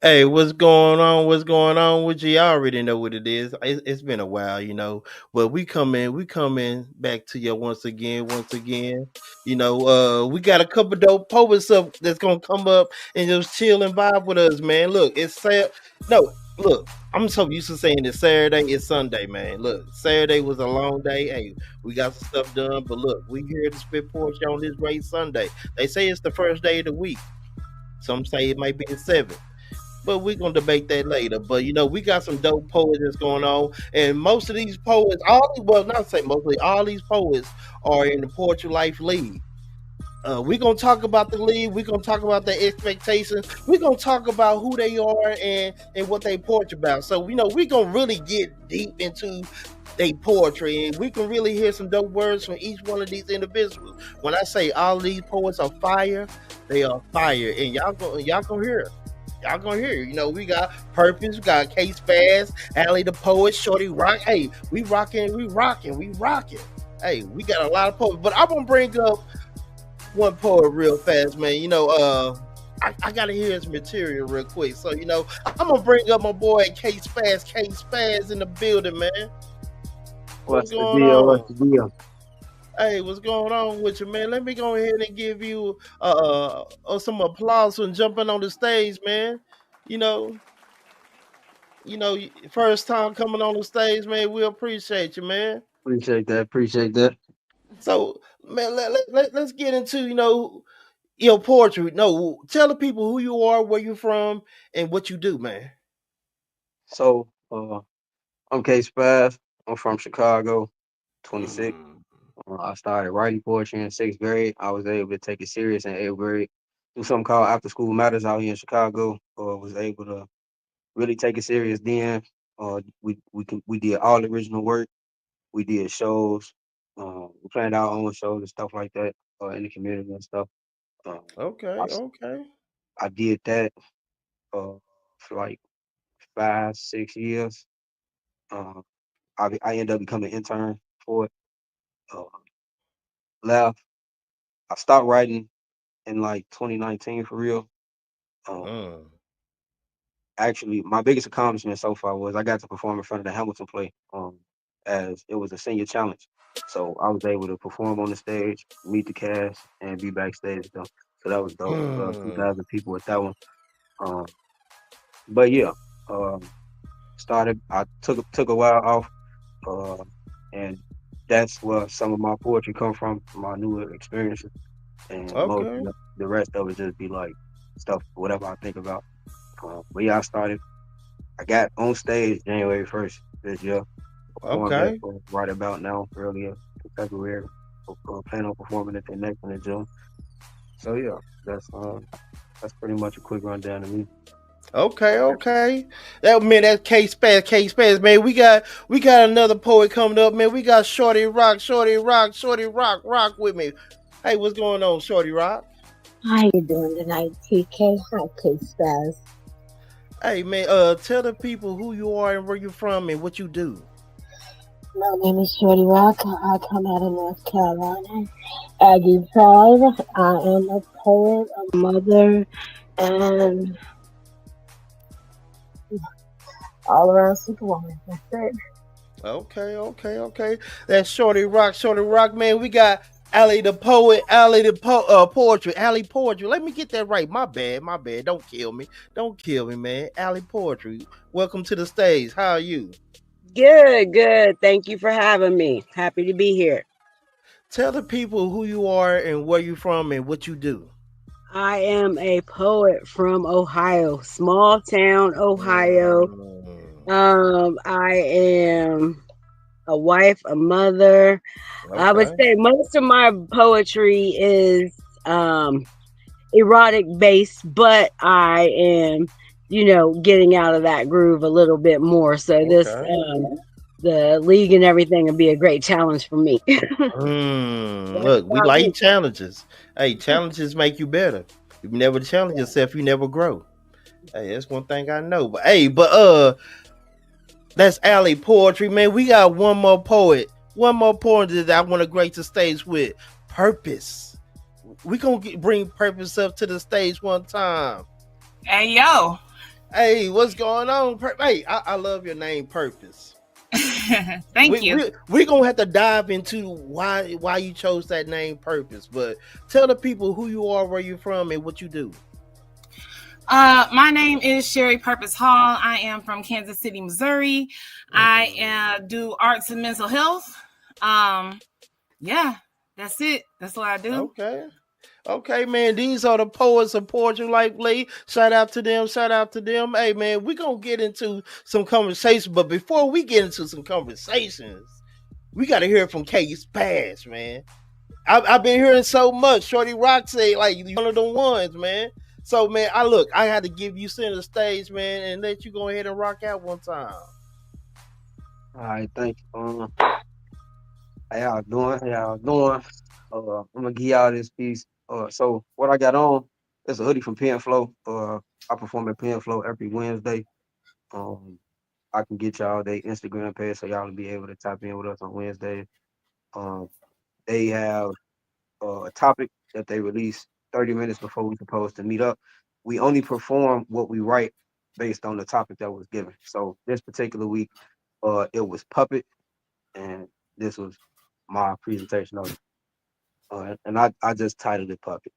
Hey, what's going on? What's going on with you? You already know what it is. It's been a while, but we coming back to you once again. We got a couple dope poets up that's gonna come up and just chill and vibe with us, man. Look, it's sad. No, look, I'm so used to saying it's Saturday, it's Sunday, man. Look, Saturday was a long day. Hey, we got some stuff done, but look, we here to spit poetry on this great Sunday. They say it's the first day of the week. Some say it might be the seventh, but we're gonna debate that later. But we got some dope poets that's going on, and most of these poets, not say mostly, all these poets are in the Poetry Life League. We're gonna talk about the league. We're gonna talk about their expectations. We're gonna talk about who they are and what they poetry about. So we're gonna really get deep into their poetry, and we can really hear some dope words from each one of these individuals. When I say all these poets are fire, they are fire, and y'all gonna hear it. Y'all gonna hear it. We got Purpose, we got Case Fast, Allie the Poet, Shorty Rock. Hey, we rocking. Hey, we got a lot of poets, but I'm gonna bring up one poet real fast, man. I gotta hear his material real quick. So, I'm gonna bring up my boy Case Fast in the building, man. What's What's the going deal? What's on? the deal? Hey, what's going on with you, man? Let me go ahead and give you some applause for jumping on the stage, man. You know, first time coming on the stage, man. We appreciate you, man. Appreciate that. Appreciate that. So, man, let's get into your poetry. No, tell the people who you are, where you're from, and what you do, man. So, I'm K Spaz. I'm from Chicago, 26. Mm. I started writing poetry in sixth grade. I was able to take it serious in eighth grade. Do something called After School Matters out here in Chicago. Was able to really take it serious then. We did all original work. We did shows. We planned our own shows and stuff like that in the community and stuff. Um, I, Okay, s- okay. I did that uh, for like 5, 6 years. Uh, I ended up becoming an intern for it. Uh, Left. I stopped writing in like 2019 for real. Um, Mm. Actually, my biggest accomplishment so far was I got to perform in front of the Hamilton play. As it was a senior challenge, so I was able to perform on the stage, meet the cast, and be backstage with them. So that was dope. Two Hmm. thousand people with that one. Um, but yeah, um, started. I took a while off. And that's where some of my poetry come from, my newer experiences, and most Okay. of the rest of it just be like stuff, whatever I think about. But yeah, I got on stage January 1st this year, performed that Okay. for right about now, earlier in February. Plan on performing at the next one in June. So yeah, that's pretty much a quick rundown of me. Okay, okay. That's Case Pass, man. We got another poet coming up, man. We got Shorty Rock with me. Hey, what's going on, Shorty Rock? How you doing tonight, TK? Hi, K-Spaz. Hey, man. Tell the people who you are and where you're from and what you do. My name is Shorty Rock. I come out of North Carolina. Aggie Pride. I am a poet, a mother, and all around superwoman. That's it. Okay, okay, okay. That's Shorty Rock, man. We got Allie the poet, poetry, Allie poetry. Let me get that right. My bad. Don't kill me, man. Allie poetry. Welcome to the stage. How are you? Good, good. Thank you for having me. Happy to be here. Tell the people who you are and where you from and what you do. I am a poet from Ohio, small town Ohio. Mm, I am a wife, a mother. I would okay. say most of my poetry is erotic based, but I am, getting out of that groove a little bit more. So this Okay. the league and everything would be a great challenge for me. What Look, we about like you? challenges. Hey, challenges make you better. If you never challenge yourself, you never grow. Hey, that's one thing I know. But that's alley poetry, man. We got one more poet. One more poet that I want to grace the stage with. Purpose. We gonna bring Purpose up to the stage one time. Hey yo, Hey, what's going on? Hey, I love your name, Purpose. Thank you. We're gonna have to dive into why you chose that name, Purpose. But tell the people who you are, where you're from, and what you do. My name is Sherry Purpose Hall. I am from Kansas City, Missouri. I do arts and mental health. Yeah, that's it. That's what I do. Okay, man. These are the poets of Poetry Life Lee. Shout out to them. Shout out to them. Hey, man, we're going to get into some conversation. But before we get into some conversations, we got to hear from Case Pass, man. I've been hearing so much. Shorty Rock say, like, you one of the ones, man. So, man, I had to give you center stage, man, and let you go ahead and rock out one time. All right, thank you. How y'all doing? I'm gonna give y'all this piece. So what I got on is a hoodie from Pen Flow. I perform at Pen Flow every Wednesday. I can get y'all their Instagram page so y'all will be able to tap in with us on Wednesday. They have a topic that they release 30 minutes before we supposed to meet up. We only perform what we write based on the topic that was given. So this particular week, it was puppet, and this was my presentation on it. And I just titled it Puppet.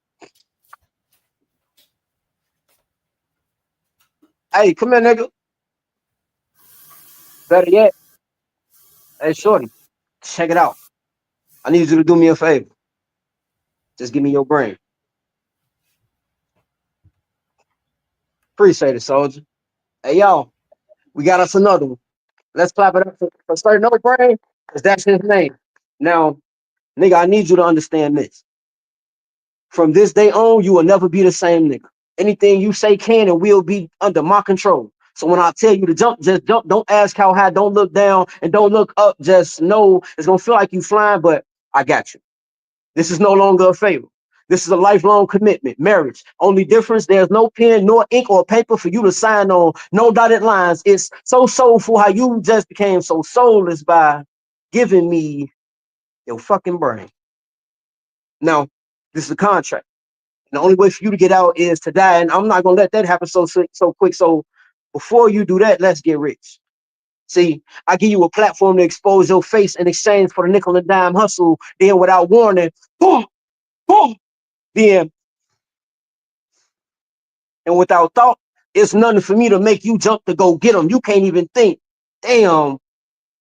Hey, come here, nigga. Better yet, hey, shorty, check it out. I need you to do me a favor. Just give me your brain. Appreciate it, soldier. Hey, y'all, we got us another one. Let's clap it up for Sir No Brain, because that's his name. Now, nigga, I need you to understand this. From this day on, you will never be the same nigga. Anything you say can and will be under my control. So when I tell you to jump, just jump. Don't ask how high. Don't look down and don't look up. Just know it's going to feel like you flying, but I got you. This is no longer a favor. This is a lifelong commitment, marriage. Only difference, there's no pen, nor ink, or paper for you to sign on. No dotted lines. It's so soulful how you just became so soulless by giving me your fucking brain. Now, this is a contract. And the only way for you to get out is to die. And I'm not going to let that happen so quick. So before you do that, let's get rich. See, I give you a platform to expose your face in exchange for the nickel and dime hustle. Then without warning, boom, boom, then. And without thought, it's nothing for me to make you jump to go get them. You can't even think, damn,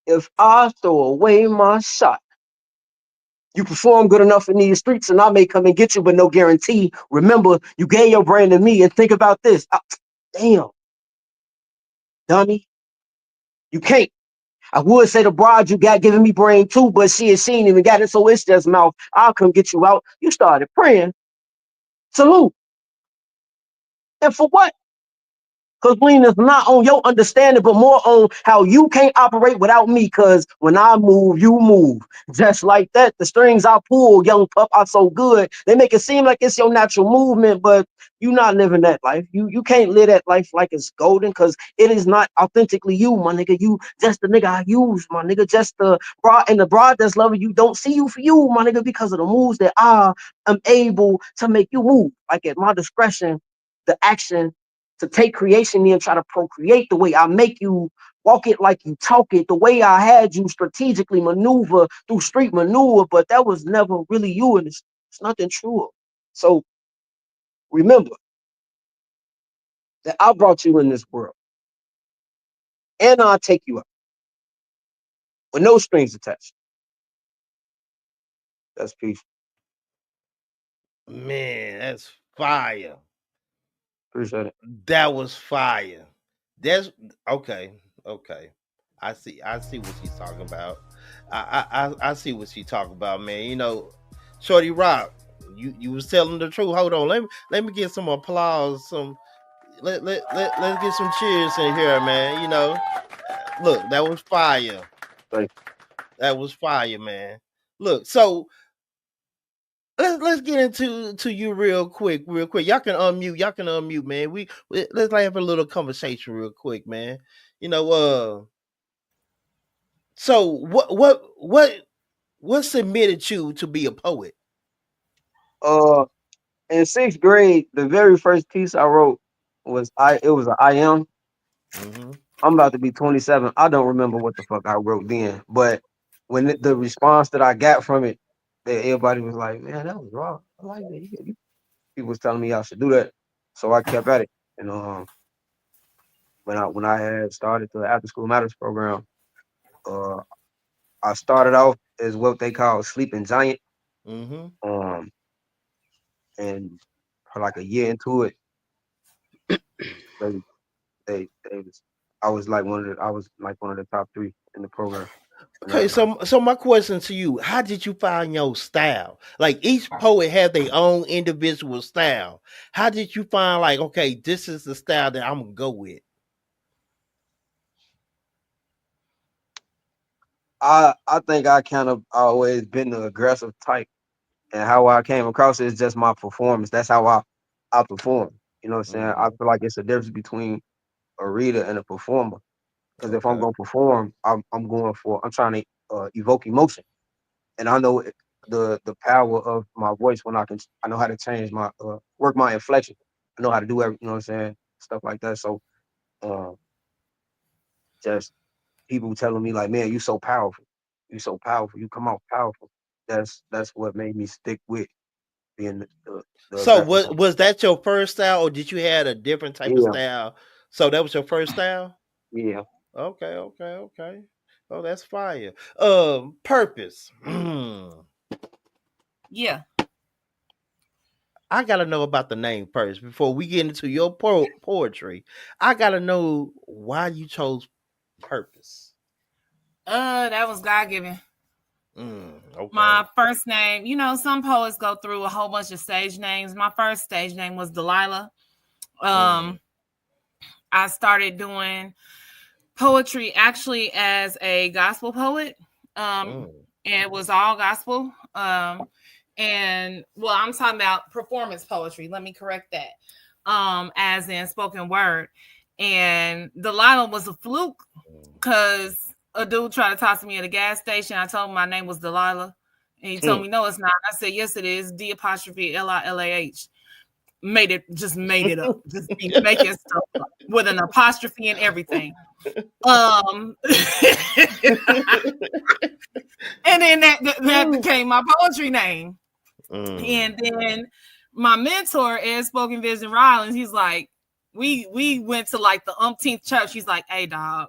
if I throw away my shot, you perform good enough in these streets and I may come and get you, but no guarantee. Remember, you gave your brain to me and think about this. Damn, dummy, you can't. I would say the broad you got giving me brain too, but she ain't even got it, so it's just mouth. I'll come get you out. You started praying. Salute. And for what? Because lean is not on your understanding, but more on how you can't operate without me. Because when I move, you move. Just like that, the strings I pull, young pup, are so good. They make it seem like it's your natural movement, but you're not living that life. You can't live that life like it's golden because it is not authentically you, my nigga. You just the nigga I use, my nigga. Just the broad, and the broad that's loving you don't see you for you, my nigga, because of the moves that I am able to make you move. Like at my discretion, the action to take creation and try to procreate the way I make you walk it like you talk it, the way I had you strategically maneuver through street maneuver, but that was never really you, and it's nothing true. So remember that I brought you in this world, and I'll take you up with no strings attached. That's peace. Man, that's fire. Appreciate it. That was fire. That's okay. I see what she's talking about. I see what she's talking about, man. You know, Shorty Rock, you was telling the truth. Hold on, let me get some applause. Let's get some cheers in here, man. You know, look, that was fire. Thank you. That was fire, man. Look, so let's get into you real quick. Y'all can unmute, man. Let's have a little conversation real quick, man. You know, so what submitted you to be a poet? In 6th grade, the very first piece I wrote was it was an IM. Mm-hmm. I'm about to be 27. I don't remember what the fuck I wrote then, but when the response that I got from it, that everybody was like, "Man, that was raw. I like that." People was telling me I should do that, so I kept at it. And when I had started the After School Matters program, uh, I started off as what they call sleeping giant. Mm-hmm. And for like a year into it, they they was I was like one of the top 3 in the program. Okay, so my question to you: how did you find your style? Like each poet had their own individual style. How did you find like, okay, this is the style that I'm gonna go with? I think I kind of always been the aggressive type, and how I came across it is just my performance. That's how I perform. You know what I'm saying? I feel like it's a difference between a reader and a performer. Because if I'm Okay. gonna perform, I'm trying to evoke emotion, and I know the power of my voice when I know how to change my work my inflection. I know how to do everything. You know what I'm saying? Stuff like that. So uh, just people telling me like, man, you so powerful. You so powerful. You come out powerful. That's what made me stick with being the So aggressive what one. was that your first style, or did you had a different type of Yeah, style? So that was your first style? yeah. Okay. Oh, that's fire. Purpose. Yeah. I gotta know about the name first before we get into your poetry. I gotta know why you chose Purpose. That was God given. Okay. My first name, you know, some poets go through a whole bunch of stage names. My first stage name was Delilah. I started doing poetry actually as a gospel poet. And it was all gospel. And well, I'm talking about performance poetry. Let me correct that. As in spoken word. And Delilah was a fluke because a dude tried to talk to me at a gas station. I told him my name was Delilah. And he told me, no, it's not. I said, yes, it is. D'_Lilah. Made it up. Just be making stuff up with an apostrophe and everything. And then that became my poetry name. And then my mentor at Spoken Vision Rollins, he's like, we went to like the umpteenth church. He's like, hey, dog,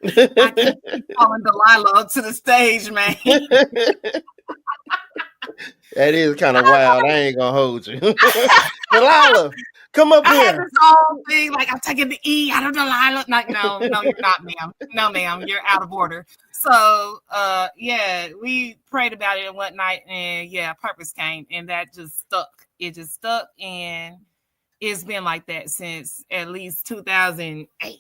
I can't keep calling Delilah up to the stage, man. That is kind of wild. I ain't gonna hold you. Delilah, come up here. I had this whole thing, like I'm taking the E out of Delilah. Like, no, you're not, ma'am. No, ma'am, you're out of order. So yeah, we prayed about it one night, and yeah, Purpose came, and that just stuck. It just stuck, and it's been like that since at least 2008.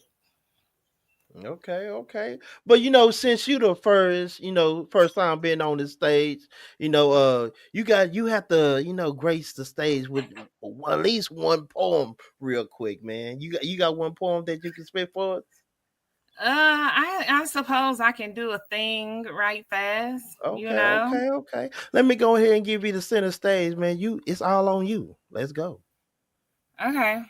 Okay. But since you the first time being on the stage, you have to, grace the stage with at least one poem real quick, man. You got one poem that you can spit for us? I suppose I can do a thing right fast. Okay. Let me go ahead and give you the center stage, man. It's all on you. Let's go. Okay.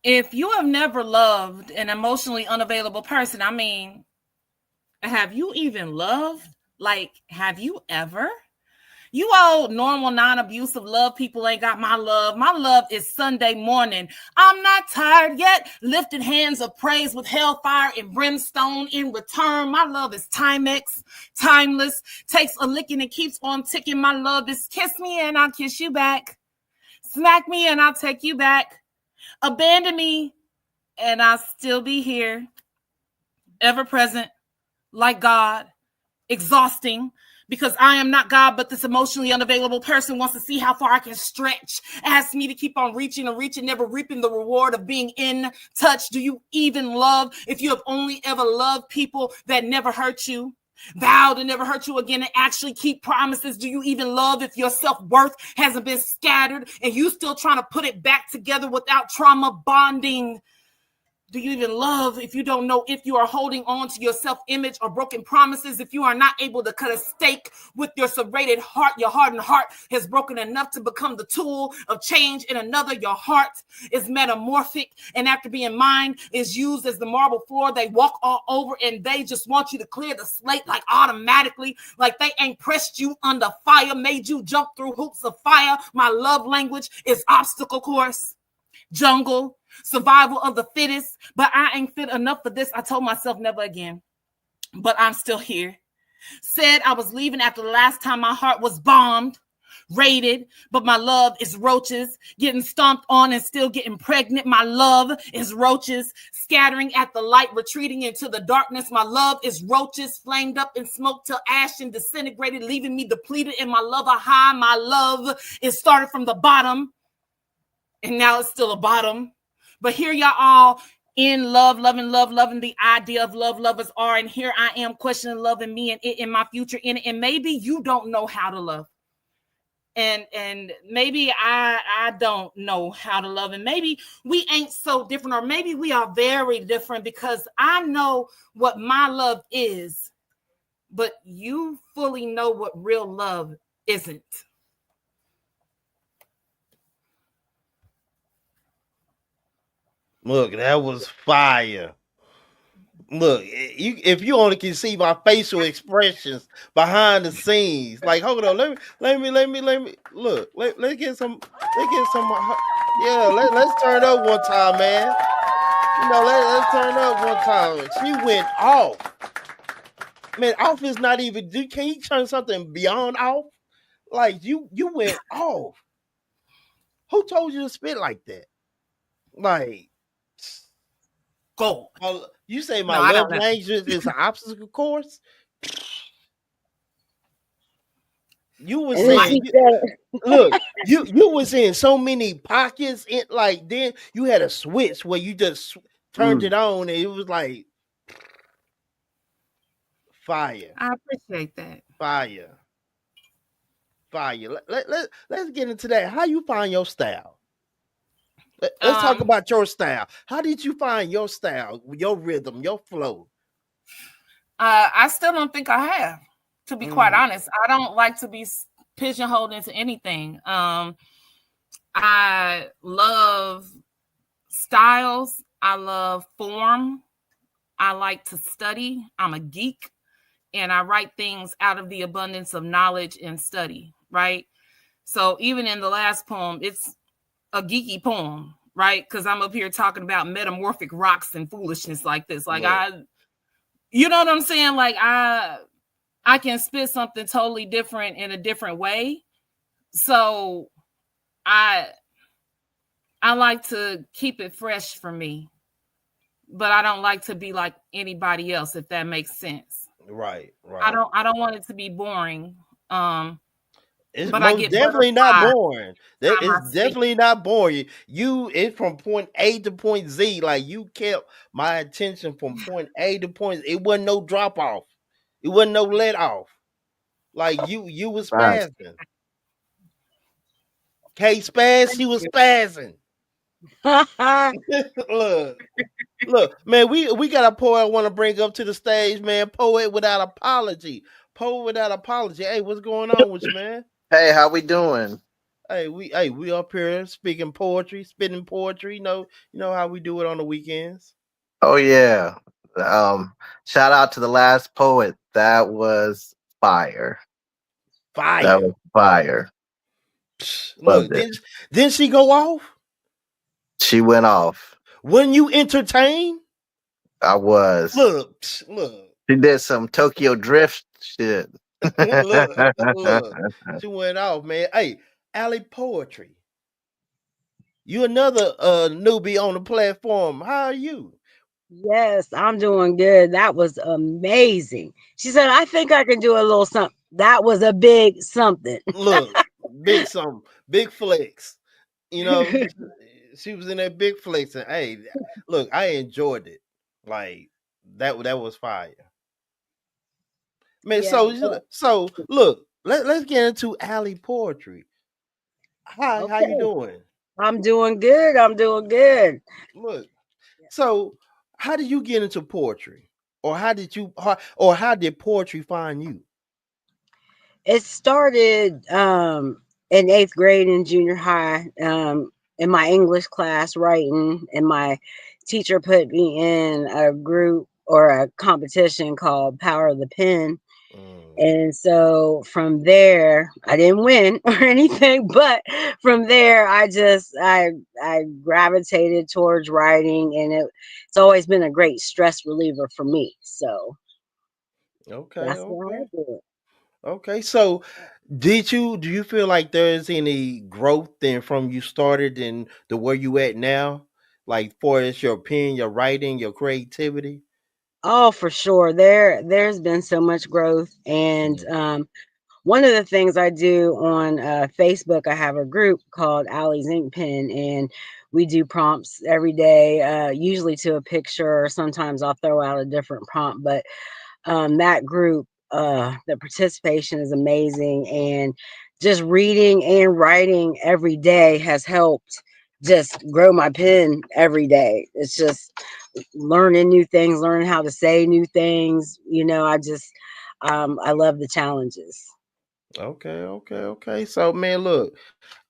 If you have never loved an emotionally unavailable person, I mean, have you even loved? Like, have you ever? You old, normal, non-abusive love people ain't got my love. My love is Sunday morning. I'm not tired yet. Lifted hands of praise with hellfire and brimstone in return. My love is Timex, timeless. Takes a licking and keeps on ticking. My love is kiss me and I'll kiss you back. Smack me and I'll take you back. Abandon me and I'll still be here. Ever present, like God. Exhausting. Because I am not God, but this emotionally unavailable person wants to see how far I can stretch. Asks me to keep on reaching and reaching, never reaping the reward of being in touch. Do you even love if you have only ever loved people that never hurt you? Vow to never hurt you again and actually keep promises. Do you even love if your self-worth hasn't been scattered and you still trying to put it back together without trauma bonding? Do you even love if you don't know if you are holding on to your self-image or broken promises? If you are not able to cut a stake with your serrated heart, your hardened heart has broken enough to become the tool of change in another. Your heart is metamorphic, and after being mined, is used as the marble floor they walk all over, and they just want you to clear the slate like automatically, like they ain't pressed you under fire, made you jump through hoops of fire. My love language is obstacle course, jungle, survival of the fittest, but I ain't fit enough for this. I told myself never again, but I'm still here. Said I was leaving after the last time my heart was bombed, raided, but my love is roaches, getting stomped on and still getting pregnant. My love is roaches, scattering at the light, retreating into the darkness. My love is roaches, flamed up in smoke till ash and disintegrated, leaving me depleted in my love a high. My love is started from the bottom, and now it's still a bottom. But here y'all all in love, loving the idea of love, lovers are. And here I am questioning love and me and it and my future in it. And maybe you don't know how to love. And maybe I don't know how to love. And maybe we ain't so different, or maybe we are very different, because I know what my love is, but you fully know what real love isn't. Look, that was fire. Look, if you only can see my facial expressions behind the scenes, like, hold on, let me look. Let's get some. Yeah, let's turn up one time, man. You know, let's turn up one time. She went off. Man, off is not even. Can you turn something beyond off? Like you went off. Who told you to spit like that? Like. Go. You say my love language is an obstacle course? You was saying, look, you was in so many pockets. Like then you had a switch where you just turned it on, and it was like fire. I appreciate that. Fire. Let's get into that. How you find your style? Let's talk about your style. How did you find your style, your rhythm, your flow? I still don't think I have, to be quite honest. I don't like to be pigeonholed into anything. I love styles. I love form. I like to study. I'm a geek, and I write things out of the abundance of knowledge and study, right? So even in the last poem, it's a geeky poem, right? Because I'm up here talking about metamorphic rocks and foolishness like this. Like you know what I'm saying? Like I can spit something totally different in a different way. So I like to keep it fresh for me, but I don't like to be like anybody else, if that makes sense. Right. I don't want it to be boring. It's definitely not boring. It's definitely not boring. It's from point A to point Z. Like you kept my attention from point A to point. It wasn't no drop off. It wasn't no let off. Like you was spazzing. Spaz, she was spazzing. Look, man, we got a poet I want to bring up to the stage, man. Poet without apology. Hey, what's going on with you, man? Hey, how we doing? Hey, we up here speaking poetry, spitting poetry. You know how we do it on the weekends. Oh yeah. Shout out to the last poet. That was fire. That was fire. Look, didn't she go off? She went off. When you entertain? I was. Look. She did some Tokyo Drift shit. look. She went off, man. Hey, Alley Poetry. You another newbie on the platform. How are you? Yes, I'm doing good. That was amazing. She said, I think I can do a little something. That was a big something. Look, big something. Big flex. You know, she was in that big flex. And hey, look, I enjoyed it. Like, that was fire. Man, yeah. So look, let's get into Alley Poetry. Hi, okay. How you doing? I'm doing good. Look, So, how did you get into poetry, or how did poetry find you? It started in 8th grade in junior high, in my English class writing, and my teacher put me in a group or a competition called Power of the Pen. And so from there, I didn't win or anything, but from there, I gravitated towards writing, and it's always been a great stress reliever for me. So Okay, that's why I okay, do it. okay. So, do you feel like there's any growth then from you started and the where you at now, like for as your pen, your writing, your creativity? Oh, for sure. There's been so much growth, and Mhm. one of the things I do on Facebook, I have a group called Allie's Ink Pen, and we do prompts every day, usually to a picture, or sometimes I'll throw out a different prompt. But that group, the participation is amazing, and just reading and writing every day has helped just grow my pen every day. It's just learning new things, learning how to say new things. I love the challenges. Okay, okay, okay. So, man, look,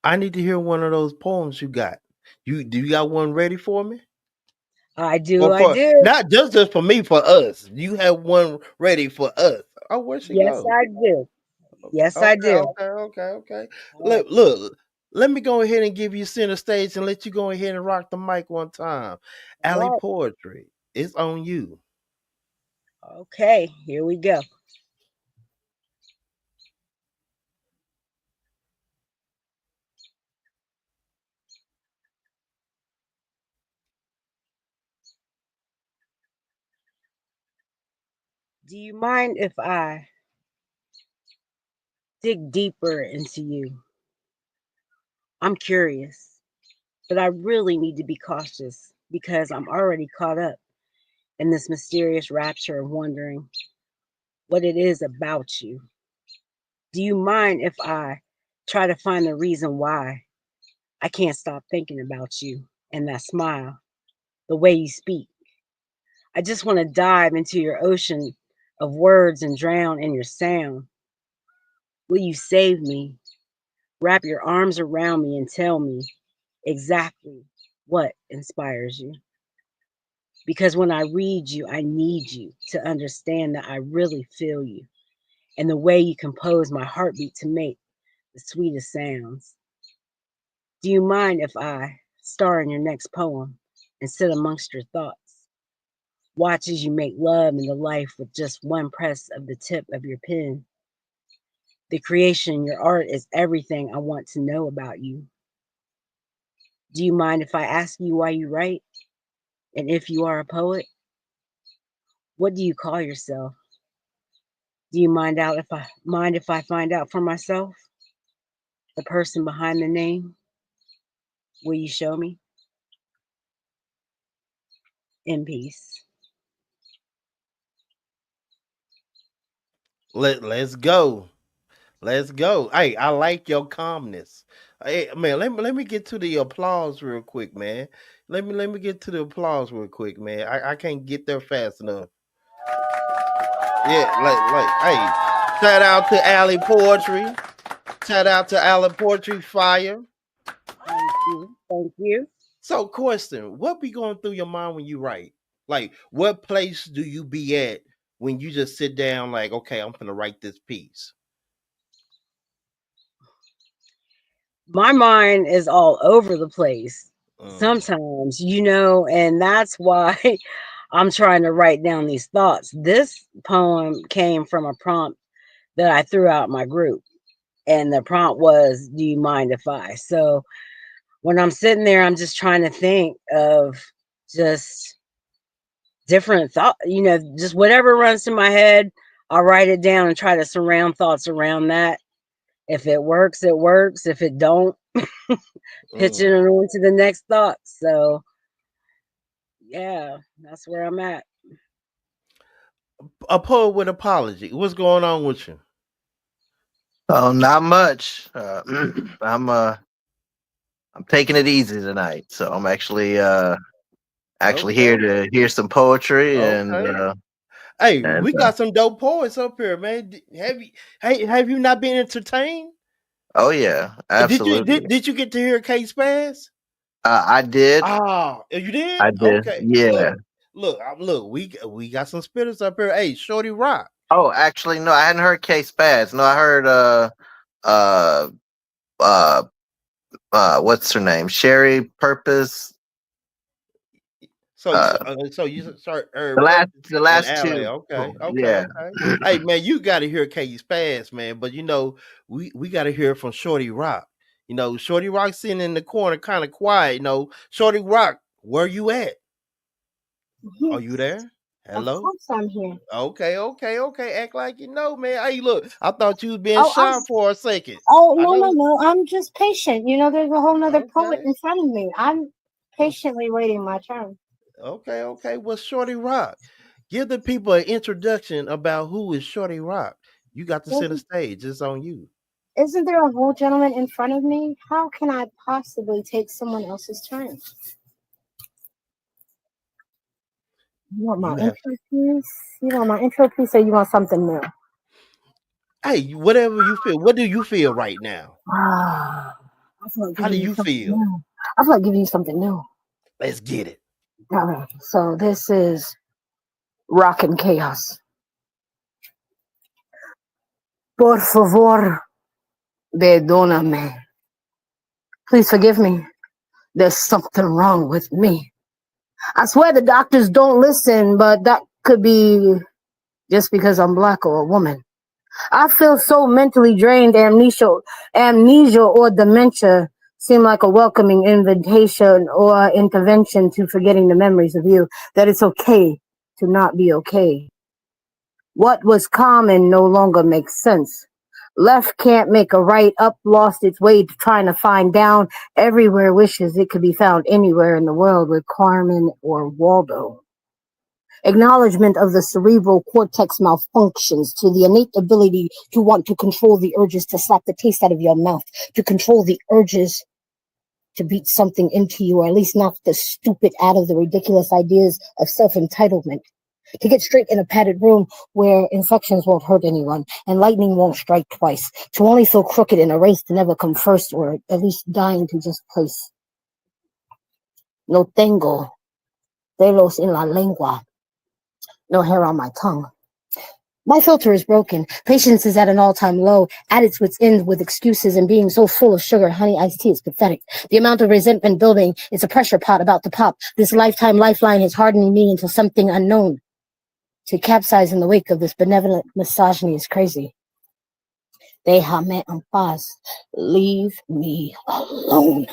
I need to hear one of those poems you got. You got one ready for me? I do, Or I for do. not just for me, for us. You have one ready for us. Oh, where'd she Yes, go? I do. Yes, I Okay, do. okay, okay, okay. All Look, let me go ahead and give you center stage and let you go ahead and rock the mic one time. Alley right. Poetry, it's on you. Okay, here we go. Do you mind if I dig deeper into you? I'm curious, but I really need to be cautious because I'm already caught up in this mysterious rapture of wondering what it is about you. Do you mind if I try to find the reason why I can't stop thinking about you and that smile, the way you speak? I just want to dive into your ocean of words and drown in your sound. Will you save me? Wrap your arms around me and tell me exactly what inspires you. Because when I read you, I need you to understand that I really feel you and the way you compose my heartbeat to make the sweetest sounds. Do you mind if I star in your next poem and sit amongst your thoughts? Watch as you make love in the life with just one press of the tip of your pen. The creation, your art is everything I want to know about you. Do you mind if I ask you why you write? And if you are a poet, what do you call yourself? Do you mind if I find out for myself? The person behind the name? Will you show me? In peace. Let's go. Let's go. Hey, I like your calmness. Hey, man, let me get to the applause real quick, man. Let me get to the applause real quick, man. I can't get there fast enough. Yeah, hey, shout out to Alley Poetry. Shout out to Alley Poetry Fire. Thank you. Thank you. So, question: what be going through your mind when you write? Like, what place do you be at when you just sit down? Like, okay, I'm gonna write this piece. My mind is all over the place Mm, sometimes, and that's why I'm trying to write down these thoughts. This poem came from a prompt that I threw out in my group, and the prompt was, "Do you mind if I?" So when I'm sitting there, I'm just trying to think of just different thought, just whatever runs to my head. I'll write it down and try to surround thoughts around that. If it works, it works. If it don't, pitching mm. it on to the next thought. So yeah, that's where I'm at. A poet with apology. What's going on with you? Oh, not much. I'm I'm taking it easy tonight, so I'm actually actually here to hear some poetry Hey, we got some dope poets up here, man. Have you not been entertained? Oh yeah, absolutely. Did you get to hear K Spaz? I did. Oh, you did? I did. Okay. Yeah. Look. We got some spitters up here. Hey, Shorty Rock. Oh, actually, no, I hadn't heard K Spaz. No, I heard what's her name? Sherry Purpose. So you start the last two. Okay. Yeah. Hey man, you got to hear K Spaz, man. But we got to hear from Shorty Rock. Shorty Rock sitting in the corner, kind of quiet. Shorty Rock, where you at? Are you there? Hello? Of course I'm here. Okay. Act like you know, man. Hey, look, I thought you was being shy for a second. Oh, no. I'm just patient. There's a whole nother poet in front of me. I'm patiently waiting my turn. Okay. Well, Shorty Rock, give the people an introduction about who is Shorty Rock. You got to center stage. It's on you. Isn't there a whole gentleman in front of me? How can I possibly take someone else's turn? You want my intro piece? You want my intro piece, or you want something new? Hey, whatever you feel. What do you feel right now? How do you feel? I feel like giving you something new. Let's get it. All right. So this is Rock and Chaos. Por favor, perdóname. Please forgive me. There's something wrong with me. I swear the doctors don't listen, but that could be just because I'm black or a woman. I feel so mentally drained. Amnesia or dementia seem like a welcoming invitation or intervention to forgetting the memories of you, that it's okay to not be okay. What was common no longer makes sense. Left can't make a right, up lost its way to trying to find down, everywhere wishes it could be found anywhere in the world with Carmen or Waldo. Acknowledgement of the cerebral cortex malfunctions to the innate ability to want to control the urges to slap the taste out of your mouth, to control the urges to beat something into you, or at least knock the stupid out of the ridiculous ideas of self-entitlement. To get straight in a padded room where infections won't hurt anyone and lightning won't strike twice. To only feel crooked in a race to never come first, or at least dying to just place. No tengo pelos en la lengua. No hair on my tongue. My filter is broken. Patience is at an all-time low, at its wit's end with excuses and being so full of sugar. Honey iced tea is pathetic. The amount of resentment building is a pressure pot about to pop. This lifetime lifeline is hardening me into something unknown. To capsize in the wake of this benevolent misogyny is crazy. Déjame en paz. Leave me alone.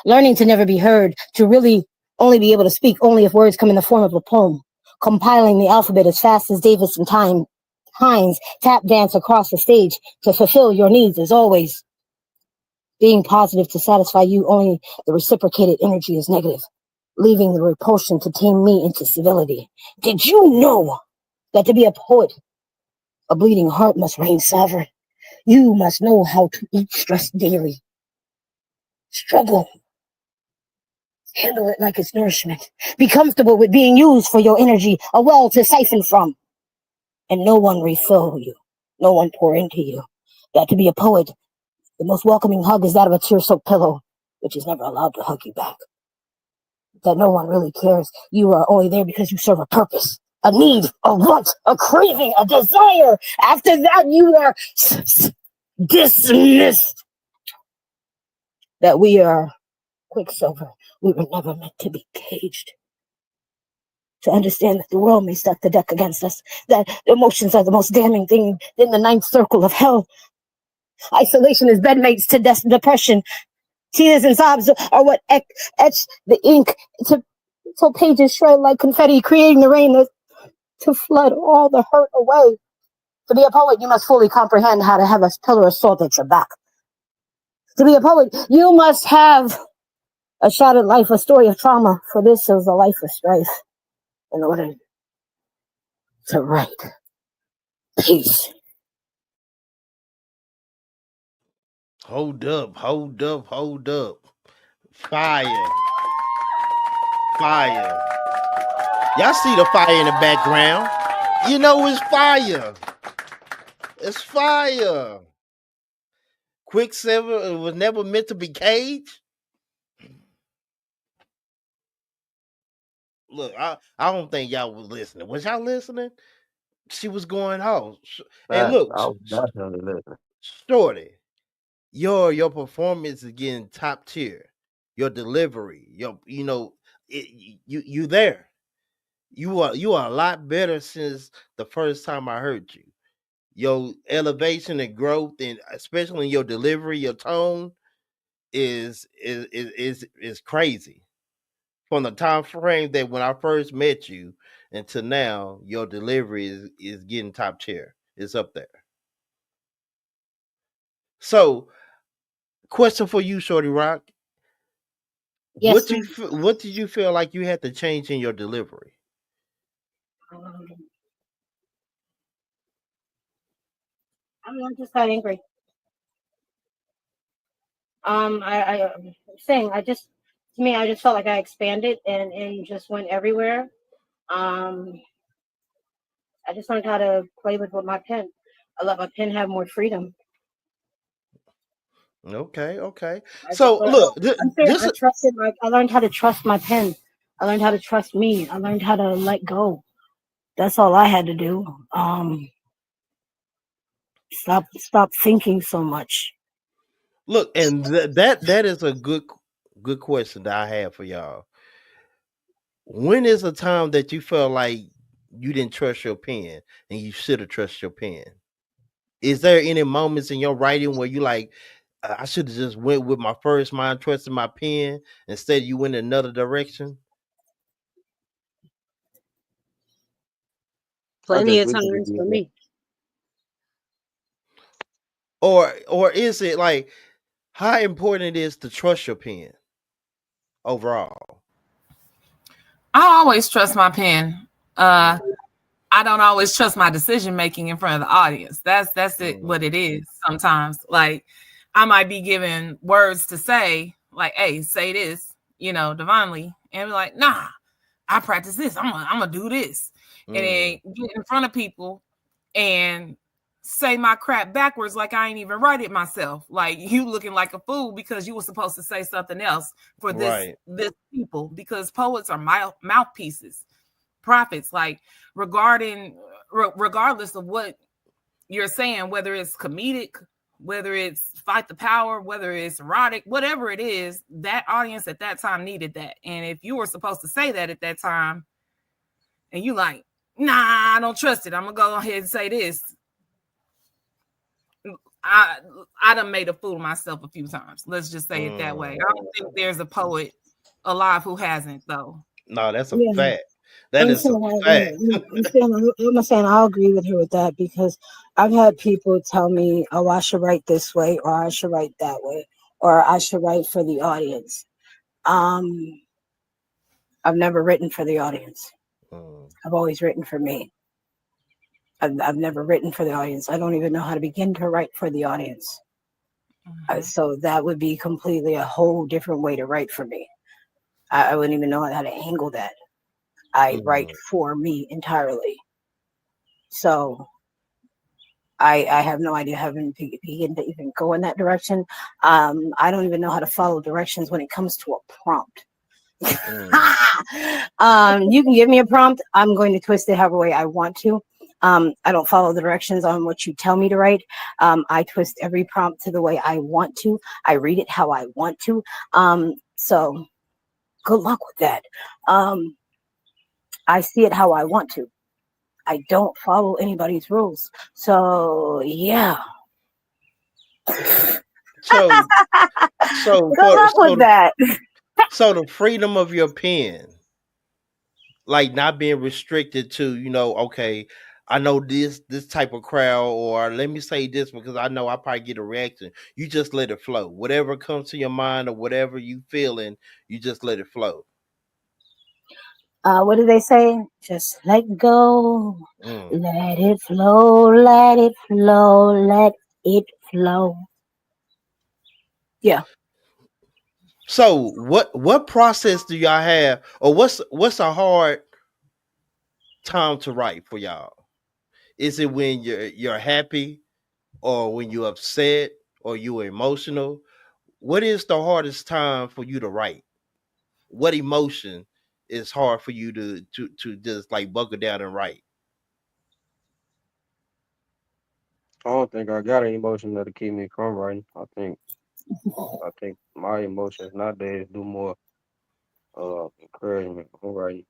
Learning to never be heard, to really only be able to speak only if words come in the form of a poem. Compiling the alphabet as fast as Davis and Hines tap dance across the stage to fulfill your needs as always. Being positive to satisfy you, only the reciprocated energy is negative, leaving the repulsion to tame me into civility. Did you know that to be a poet, a bleeding heart must reign sovereign? You must know how to eat stress daily. Struggle. Handle it like it's nourishment. Be comfortable with being used for your energy, a well to siphon from. And no one refill you. No one pour into you. That to be a poet, the most welcoming hug is that of a tear-soaked pillow, which is never allowed to hug you back. That no one really cares. You are only there because you serve a purpose, a need, a want, a craving, a desire. After that, you are dismissed. That we are Quicksilver. We were never meant to be caged. To understand that the world may stack the deck against us, that emotions are the most damning thing in the ninth circle of hell. Isolation is bedmates to depression. Tears and sobs are what etch the ink till pages shred like confetti, creating the rain to flood all the hurt away. To be a poet, you must fully comprehend how to have a pillar of salt at your back. To be a poet, you must have a shattered life, a story of trauma, for this is a life of strife. In order to write peace. Hold up. Fire. Y'all see the fire in the background. You know it's fire. It's fire. Quicksilver was never meant to be Cage. Look, I don't think y'all was listening. Was y'all listening? She was going home. And look, I was definitely listening. Shorty, your performance is getting top tier. Your delivery, you there. You are a lot better since the first time I heard you. Your elevation and growth, and especially in your delivery, your tone is crazy. From the time frame that when I first met you until now, your delivery is getting top tier. It's up there. So, question for you, Shorty Rock. Yes, What did you feel like you had to change in your delivery? I'm just that angry. I'm saying I just felt like I expanded and just went everywhere. I just learned how to play with my pen. I let my pen have more freedom. Okay. So look, I learned how to trust my pen. I learned how to trust me. I learned how to let go. That's all I had to do. Stop thinking so much. Look, and that is a good question that I have for y'all. When is a time that you felt like you didn't trust your pen and you should have trusted your pen? Is there any moments in your writing where you like, I should have just went with my first mind, trusting my pen, instead you went in another direction? Plenty of times for me. Or is it like how important it is to trust your pen overall? I always trust my pen. I don't always trust my decision making in front of the audience. That's it. What it is. Sometimes, like I might be given words to say, like, "Hey, say this," divinely, and be like, "Nah, I practice this. I'm gonna do this," and then get in front of people and say my crap backwards like I ain't even write it myself. Like you looking like a fool because you were supposed to say something else for this people, because poets are mouthpieces, prophets, like regardless of what you're saying, whether it's comedic, whether it's fight the power, whether it's erotic, whatever it is, that audience at that time needed that. And if you were supposed to say that at that time and you like, nah, I don't trust it, I'm gonna go ahead and say this, I done made a fool of myself a few times. Let's just say it that way. I don't think there's a poet alive who hasn't, though. No, that's a fact. That is a fact. I'm saying I'll agree with her with that, because I've had people tell me, "Oh, I should write this way, or I should write that way, or I should write for the audience." I've never written for the audience. I've always written for me. I've never written for the audience. I don't even know how to begin to write for the audience. So that would be completely a whole different way to write for me. I wouldn't even know how to angle that. I write for me entirely. So I have no idea how to begin to even go in that direction. I don't even know how to follow directions when it comes to a prompt. You can give me a prompt. I'm going to twist it however way I want to. I don't follow the directions on what you tell me to write. I twist every prompt to the way I want to. I read it how I want to. So good luck with that. I see it how I want to. I don't follow anybody's rules. So yeah. So good luck with that. So the freedom of your pen, like not being restricted to, okay, I know this type of crowd, or let me say this because I know I probably get a reaction. You just let it flow. Whatever comes to your mind or whatever you feeling, you just let it flow. What do they say? Just let go. Let it flow. Let it flow. Let it flow. Yeah. So what process do y'all have, or what's a hard time to write for y'all? Is it when you're happy, or when you're upset, or you're emotional? What is the hardest time for you to write? What emotion is hard for you to just like buckle down and write? I don't think I got an emotion that'll keep me from writing. I think my emotions nowadays do more encouragement from writing.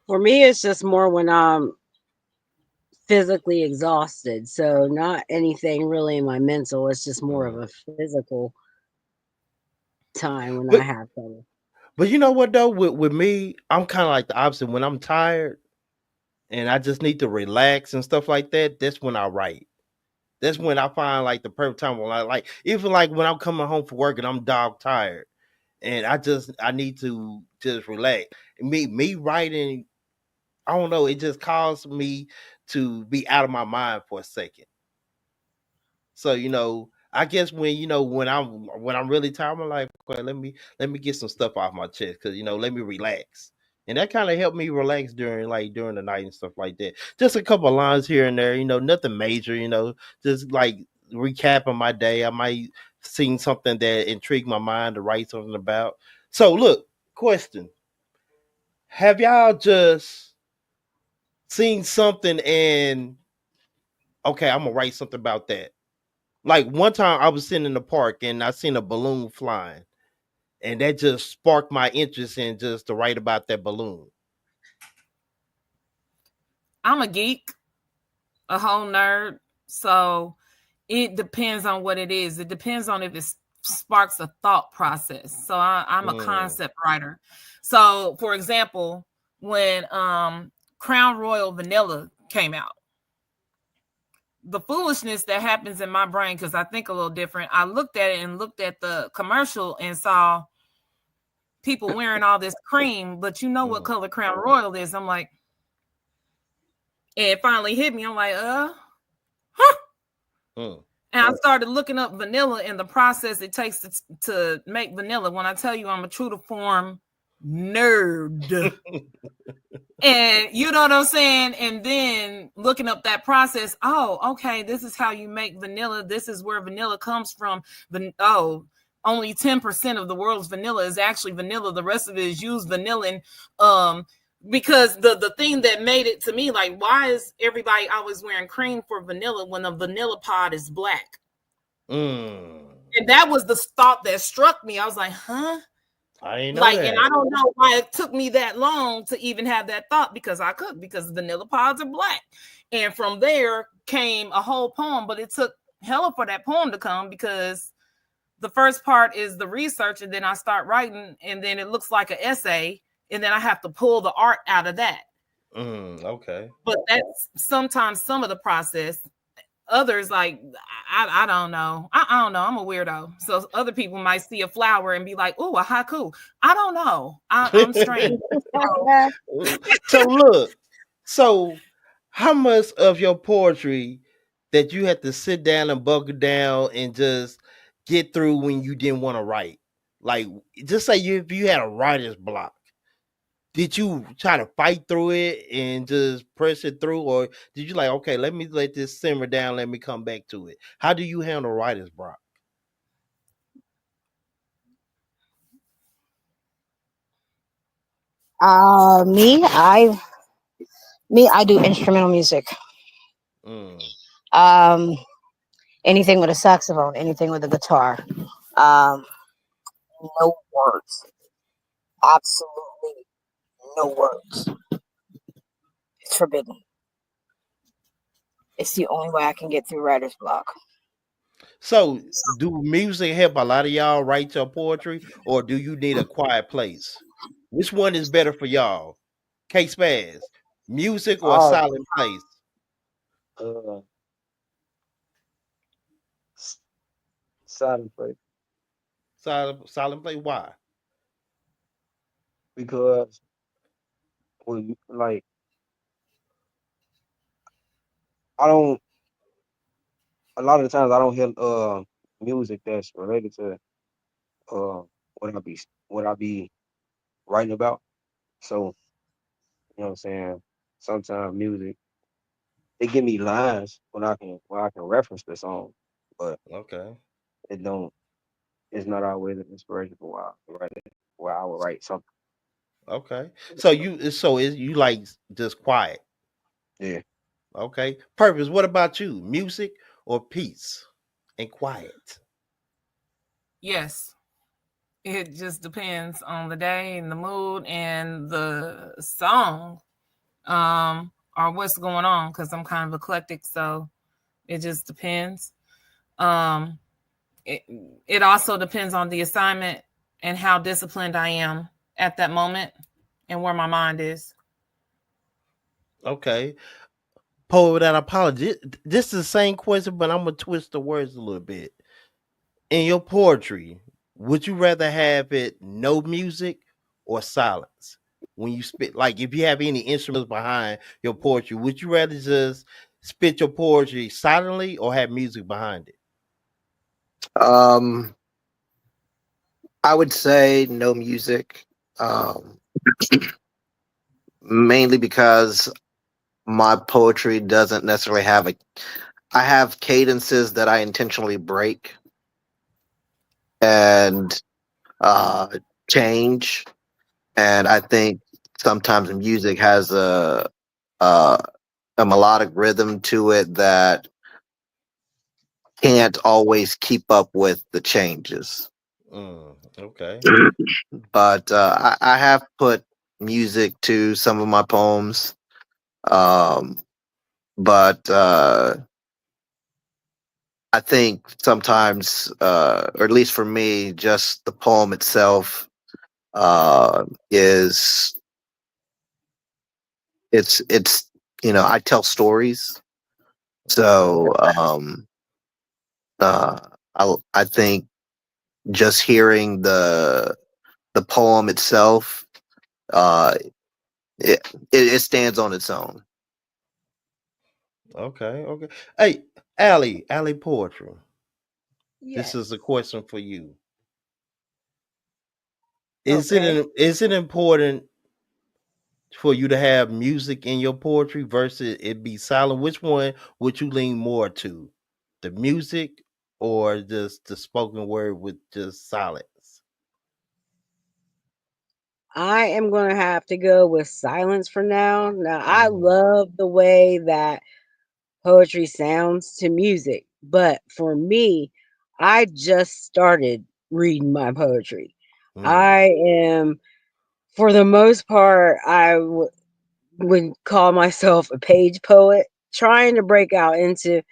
For me, it's just more when I'm physically exhausted. So not anything really in my mental. It's just more of a physical time when I But have trouble. but you know what though, with me, I'm kind of like the opposite. When I'm tired and I just need to relax and stuff like that, that's when I write. That's when I find like the perfect time when I like, even like when I'm coming home from work and I'm dog tired and I need to just relax. Me writing, I don't know, it just caused me to be out of my mind for a second. So I guess when I'm really tired, I'm like, okay, let me get some stuff off my chest, because let me relax, and that kind of helped me relax during the night and stuff like that. Just a couple of lines here and there, nothing major, just like recapping my day. I might seen something that intrigued my mind to write something about. So look, question: have y'all just seen something and okay, I'm gonna write something about that? Like one time I was sitting in the park and I seen a balloon flying, and that just sparked my interest in just to write about that balloon. I'm a geek, a whole nerd. So it depends on what it is. It depends on if it sparks a thought process. So I'm a concept writer. So for example, when Crown Royal Vanilla came out, the foolishness that happens in my brain, because I think a little different, I looked at it and looked at the commercial and saw people wearing all this cream, but you know what color Crown Royal is. I'm like, and it finally hit me. I'm like, And I started looking up vanilla and the process it takes to make vanilla. When I tell you I'm a true to form nerd. And you know what I'm saying? And then looking up that process, oh, okay, this is how you make vanilla. This is where vanilla comes from. Only 10% of the world's vanilla is actually vanilla. The rest of it is used vanillin. Because the thing that made it to me, like, why is everybody always wearing cream for vanilla when a vanilla pod is black? And that was the thought that struck me. I was like, huh? I didn't know that. And I don't know why it took me that long to even have that thought, because I could, because vanilla pods are black. And from there came a whole poem, but it took hella for that poem to come, because the first part is the research, and then I start writing, and then it looks like an essay, and then I have to pull the art out of that. Okay. But that's sometimes some of the process. Others, like, I don't know. I don't know. I'm a weirdo. So other people might see a flower and be like, "Oh, a haiku." I don't know. I'm strange. So how much of your poetry that you had to sit down and buckle down and just get through when you didn't want to write? Like, just say if you had a writer's block, did you try to fight through it and just press it through, or did you like, okay, let me let this simmer down, let me come back to it? How do you handle writer's block? I do instrumental music. Anything with a saxophone, anything with a guitar. No words. Absolutely no words. It's forbidden. It's the only way I can get through writer's block. So, do music help a lot of y'all write your poetry, or do you need a quiet place? Which one is better for y'all? K-Spaz, music or a silent place? Silent place. Silent place. Why? Because when like I don't a lot of the times I don't hear music that's related to what I be writing about. So, you know what I'm saying? Sometimes music, they give me lines when I can reference the song, but Okay. it don't it's not always an inspiration for why I would write something. Okay. So you like just quiet. Yeah. Okay. Purpose. What about you? Music or peace and quiet? Yes. It just depends on the day and the mood and the song, or what's going on, because I'm kind of eclectic, so it just depends. Um, it, it also depends on the assignment and how disciplined I am at that moment and where my mind is. Okay. Poet without apology. This is the same question, but I'm gonna twist the words a little bit. In your poetry, would you rather have it no music or silence? When you spit, like if you have any instruments behind your poetry, would you rather just spit your poetry silently or have music behind it? Um, I would say no music. Um, Mainly because my poetry doesn't necessarily have a. I have cadences that I intentionally break and uh, change, and I think sometimes music has a a melodic rhythm to it that can't always keep up with the changes. Okay. But I have put music to some of my poems. Um, but I think sometimes, or at least for me, just the poem itself is it's I tell stories, Okay. so uh, I think just hearing the poem itself, uh, it stands on its own. Okay. Okay. Hey, Allie Poetry. This is a Yes. question for you. Okay. Is it important for you to have music in your poetry versus it be silent? Which one would you lean more to? The music or just the spoken word with just silence? I am going to have to go with silence for now. Now, I Mm, love the way that poetry sounds to music, but for me, I just started reading my poetry. mm. I am, for the most part, would call myself a page poet, trying to break out into,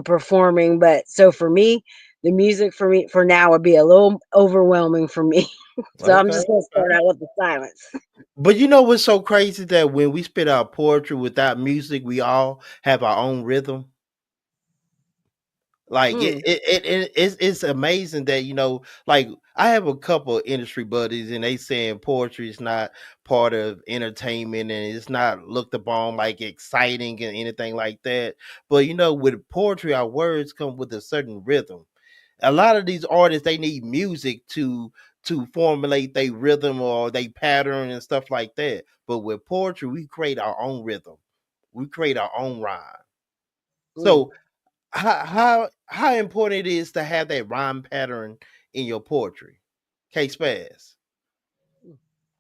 performing. But so for me, the music for me for now would be a little overwhelming for me. So I'm Okay, just going to start okay. out with the silence. But you know what's so crazy that when we spit out poetry without music, we all have our own rhythm. Like Mm, it's amazing that like I have a couple of industry buddies and they saying poetry is not part of entertainment and it's not looked upon like exciting and anything like that. But with poetry, our words come with a certain rhythm. A lot of these artists they need music to formulate their rhythm or their pattern and stuff like that. But with poetry, we create our own rhythm. We create our own rhyme. mm. So how important it is to have that rhyme pattern in your poetry, K Spaz?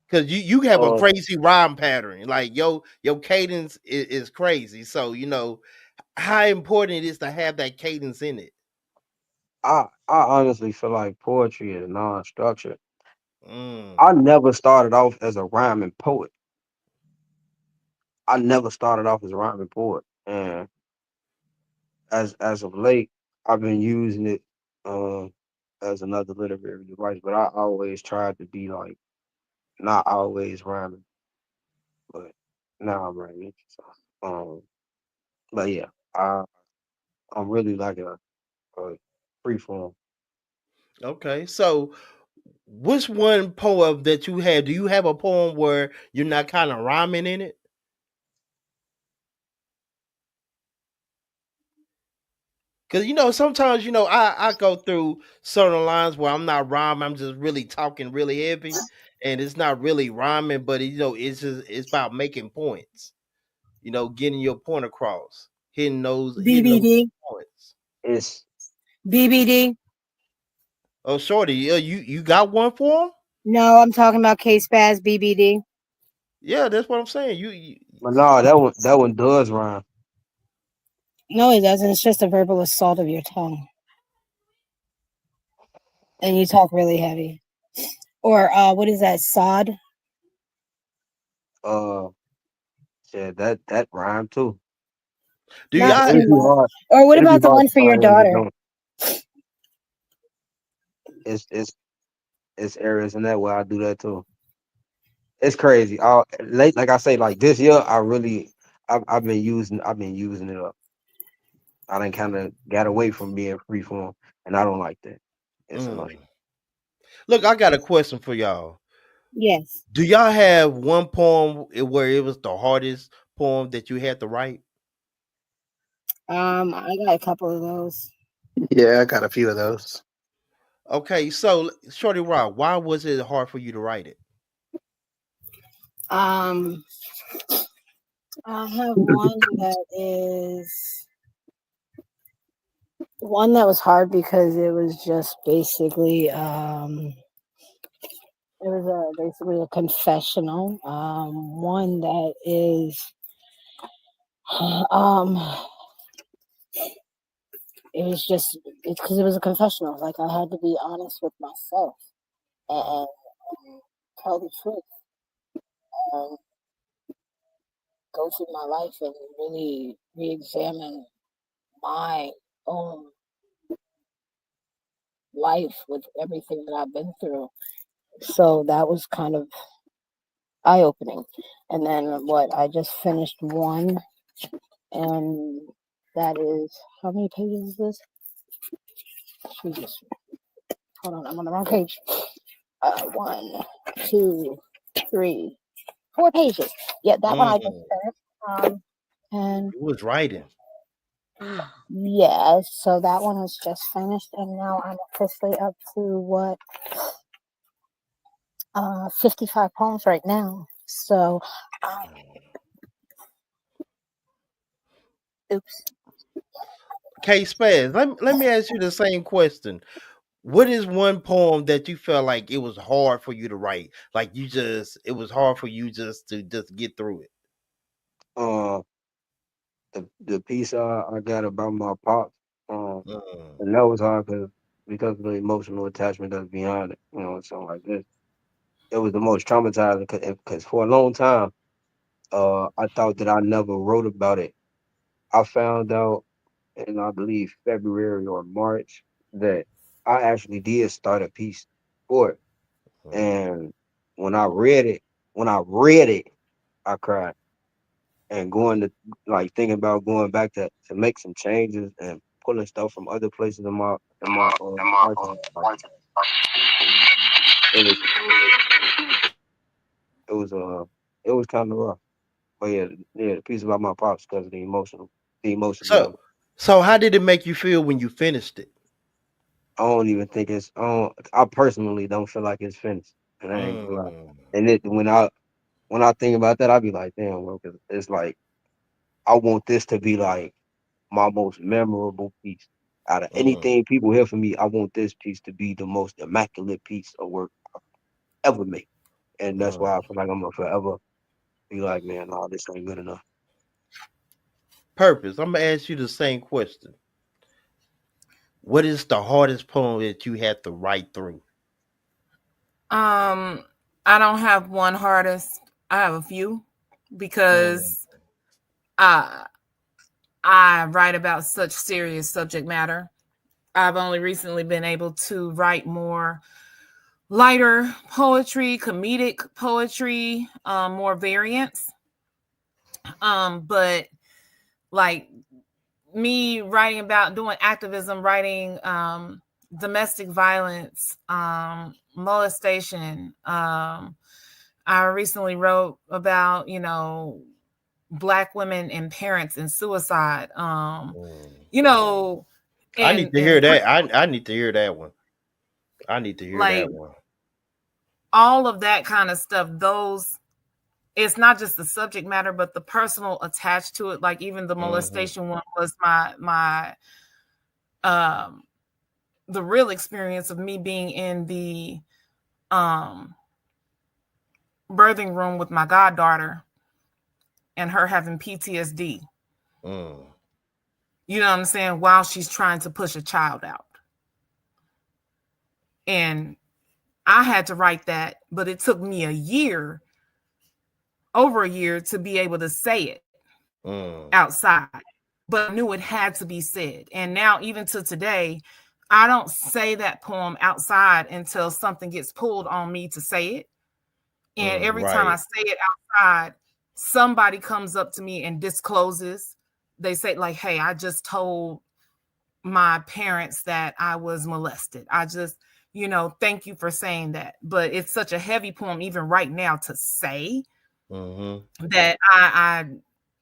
Because you have a Uh, crazy rhyme pattern, like your cadence is crazy. So how important it is to have that cadence in it. I honestly feel like poetry is non-structured. Mm, I never started off as a rhyming poet. I never started off as a rhyming poet, and as of late, I've been using it uh, as another literary device. But I always tried to be like not always rhyming, but now I'm rhyming. So, but yeah, I'm really like a free form. okay, so which one poem that you have? Do you have a poem where you're not kind of rhyming in it? Cause sometimes I go through certain lines where I'm not rhyming, I'm just really talking really heavy, and it's not really rhyming, but it's about making points. Getting your point across, hitting those BBD, points. It's BBD. Oh, shorty, you got one for him? No, I'm talking about K-Spaz, BBD. Yeah, that's what I'm saying. You but no, that one does rhyme. No, it doesn't. It's just a verbal assault of your tongue, and you talk really heavy. Or what is that? Sod? Uh, yeah, that rhyme too. do Not y'all? It'll too be much. hard. Or what It'll be about the hard one to for your find one that daughter? don't. It's areas in that where I do that too. It's crazy. Like I say, like this year, I've been using it up. I done kind of got away from being free form, and I don't like that. It's annoying. Mm. Look, I got a question for y'all. Yes. Do y'all have one poem where it was the hardest poem that you had to write? I got a couple of those. Yeah, I got a few of those. Okay, so Shorty Rock, why was it hard for you to write it? Um, I have one that was hard because it was just basically it was basically a confessional. One that is um it's because it was a confessional. Like I had to be honest with myself and tell the truth and go through my life and really re-examine my own life with everything that I've been through. So that was kind of eye opening. And then what? I just finished one, and that is how many pages is this? Jesus. Hold on, I'm on the wrong page. 1, 2, 3, 4 pages. Yeah, that one I just Mm, finished. And you was writing. yeah, so that one was just finished, and now I'm officially up to what 55 poems right now. So, um, oops. K Spaz, let me ask you the same question. What is one poem that you felt like it was hard for you to write? Like it was hard for you just to just get through it. Uh, the piece I got about my pops, um, Mm, and that was hard because of the emotional attachment that's behind it. Something like this. It was the most traumatizing because for a long time, I thought that I never wrote about it. I found out in I believe February or March that I actually did start a piece for it. mm, And when I read it, when I read it, I cried. And going to like thinking about going back to make some changes and pulling stuff from other places in my archive, like it was it was it was kind of rough. But yeah, the piece about my pops because of the emotion behind So it. so how did it make you feel when you finished it? I don't even think I personally don't feel like it's finished, and I ain't gonna lie. Mm, And when I think about that, I be like, damn, bro, 'cause it's like I want this to be like my most memorable piece. Out of mm, anything people hear from me, I want this piece to be the most immaculate piece of work ever made. And that's why I mm. feel like I'm gonna forever be like, man, no, this ain't good enough. Purpose. I'm gonna ask you the same question. What is the hardest poem that you had to write through? Um, I don't have one hardest. I have a few Mm, because uh, I write about such serious subject matter. I've only recently been able to write more lighter poetry, comedic poetry, more variants. But like me writing about doing activism, writing domestic violence, molestation. I recently wrote about, Black women and parents and suicide. mm, You know, I need to hear that. I need to hear that one. I need to hear like that one. all of that kind of stuff. Those, it's not just the subject matter, but the personal attached to it. Like even the molestation one was my the real experience of me being in the birthing room with my goddaughter and her having PTSD. You know what I'm saying? While she's trying to push a child out. And I had to write that, but it took me over a year to be able to say it outside. But I knew it had to be said. And now, even to today, I don't say that poem outside until something gets pulled on me to say it. And every time I say it outside, somebody comes up to me and discloses. They say, like, hey, I just told my parents that I was molested. I just, thank you for saying that. But it's such a heavy poem, even right now, to say that I